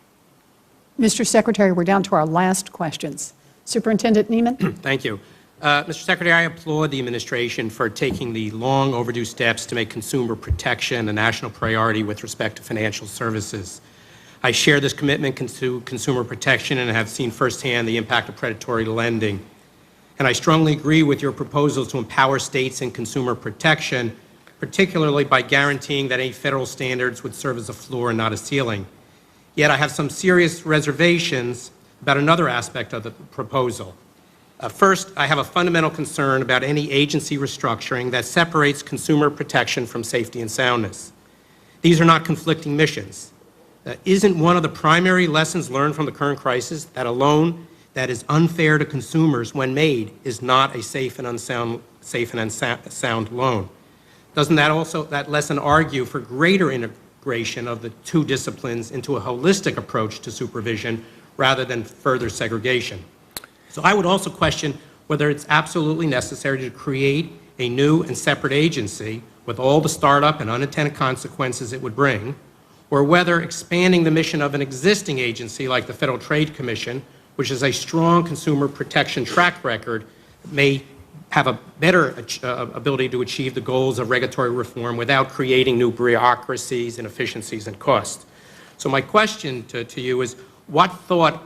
Mr. Secretary, we're down to our last questions. Superintendent Neiman? Thank you. Mr. Secretary, I applaud the administration for taking the long overdue steps to make consumer protection a national priority with respect to financial services. I share this commitment to consumer protection and have seen firsthand the impact of predatory lending. And I strongly agree with your proposals to empower states in consumer protection, particularly by guaranteeing that any federal standards would serve as a floor and not a ceiling. Yet I have some serious reservations about another aspect of the proposal. First, I have a fundamental concern about any agency restructuring that separates consumer protection from safety and soundness. These are not conflicting missions. Isn't one of the primary lessons learned from the current crisis that a loan that is unfair to consumers when made is not a safe and sound loan? Doesn't that lesson argue for greater integration of the two disciplines into a holistic approach to supervision rather than further segregation? So I would also question whether it's absolutely necessary to create a new and separate agency with all the startup and unintended consequences it would bring, or whether expanding the mission of an existing agency like the Federal Trade Commission, which has a strong consumer protection track record, may have a better ability to achieve the goals of regulatory reform without creating new bureaucracies, inefficiencies, and costs. So my question to you is, what thought,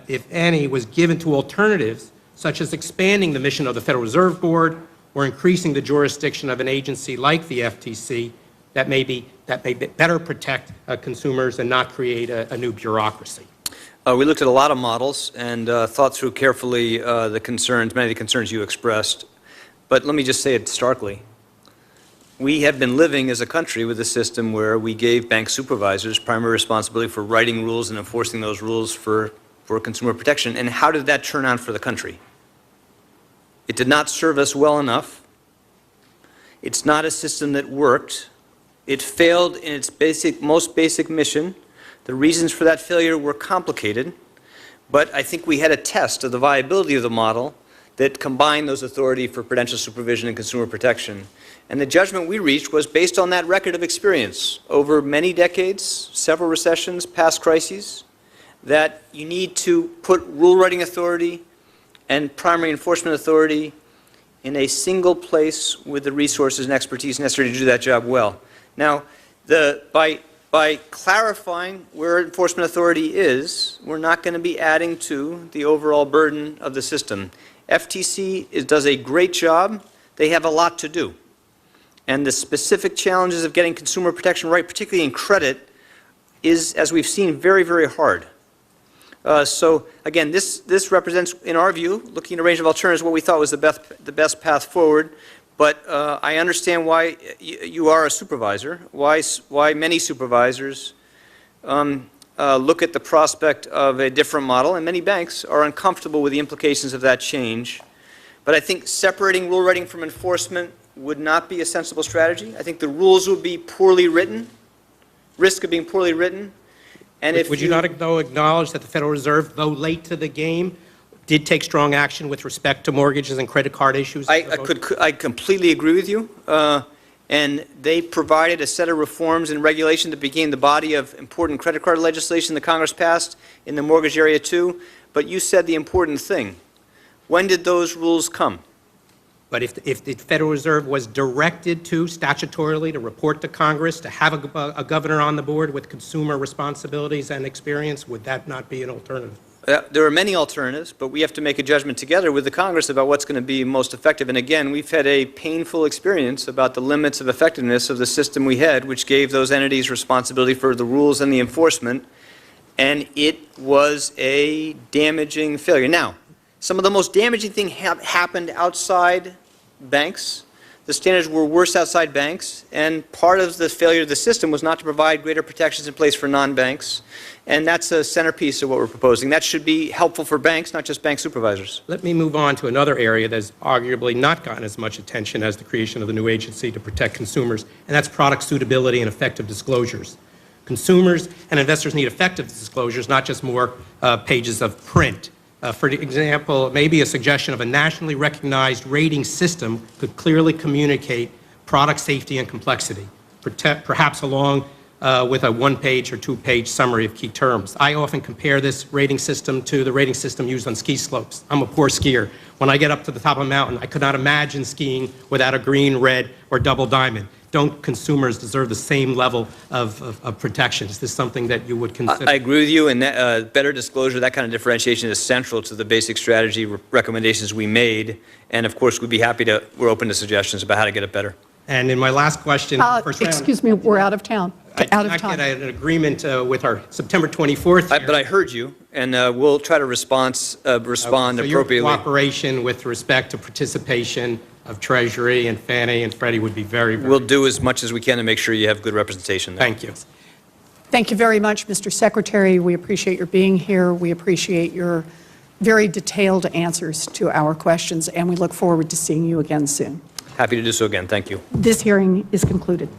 if any, was given to alternatives such as expanding the mission of the Federal Reserve Board or increasing the jurisdiction of an agency like the FTC that may better protect consumers and not create a new bureaucracy? We looked at a lot of models and thought through carefully the concerns, many of the concerns you expressed. But let me just say it starkly. We have been living as a country with a system where we gave bank supervisors primary responsibility for writing rules and enforcing those rules for consumer protection. And how did that turn out for the country? It did not serve us well enough. It's not a system that worked. It failed in its most basic mission. The reasons for that failure were complicated, but I think we had a test of the viability of the model that combined those authority for prudential supervision and consumer protection. And the judgment we reached was based on that record of experience over many decades, several recessions, past crises, that you need to put rule writing authority and primary enforcement authority in a single place with the resources and expertise necessary to do that job well. Now, by clarifying where enforcement authority is, we're not going to be adding to the overall burden of the system. FTC does a great job. They have a lot to do. And the specific challenges of getting consumer protection right, particularly in credit, is, as we've seen, very, very hard. So again, this represents, in our view, looking at a range of alternatives, what we thought was the best path forward. But I understand why you are a supervisor, why many supervisors look at the prospect of a different model, and many banks are uncomfortable with the implications of that change. But I think separating rule writing from enforcement would not be a sensible strategy. I think the rules would be poorly written, risk of being poorly written. And if would you not, though, acknowledge that the Federal Reserve, though late to the game, did take strong action with respect to mortgages and credit card issues? I completely agree with you. And they provided a set of reforms and regulation that became the body of important credit card legislation that Congress passed in the mortgage area too. But you said the important thing. When did those rules come? But if the Federal Reserve was directed to statutorily to report to Congress, to have a governor on the board with consumer responsibilities and experience, would that not be an alternative? There are many alternatives, but we have to make a judgment together with the Congress about what's going to be most effective. And again, we've had a painful experience about the limits of effectiveness of the system we had, which gave those entities responsibility for the rules and the enforcement, and it was a damaging failure. Now, some of the most damaging things have happened outside banks. The standards were worse outside banks, and part of the failure of the system was not to provide greater protections in place for non-banks, and that's a centerpiece of what we're proposing. That should be helpful for banks, not just bank supervisors. Let me move on to another area that has arguably not gotten as much attention as the creation of the new agency to protect consumers, and that's product suitability and effective disclosures. Consumers and investors need effective disclosures, not just more pages of print. For example, maybe a suggestion of a nationally recognized rating system could clearly communicate product safety and complexity, perhaps along with a one-page or two-page summary of key terms. I often compare this rating system to the rating system used on ski slopes. I'm a poor skier. When I get up to the top of a mountain, I could not imagine skiing without a green, red, or double diamond. Don't consumers deserve the same level of protection? Is this something that you would consider? I agree with you, and better disclosure, that kind of differentiation is central to the basic strategy recommendations we made. And of course, we're open to suggestions about how to get it better. And in my last question, excuse me, we're out of town. I did not get an agreement with our September 24th. But I heard you, and we'll try to respond appropriately. Your cooperation with respect to participation of Treasury and Fannie and Freddie would be very, very We'll do as much as we can to make sure you have good representation there. Thank you. Thank you very much, Mr. Secretary. We appreciate your being here. We appreciate your very detailed answers to our questions, and we look forward to seeing you again soon. Happy to do so again. Thank you. This hearing is concluded.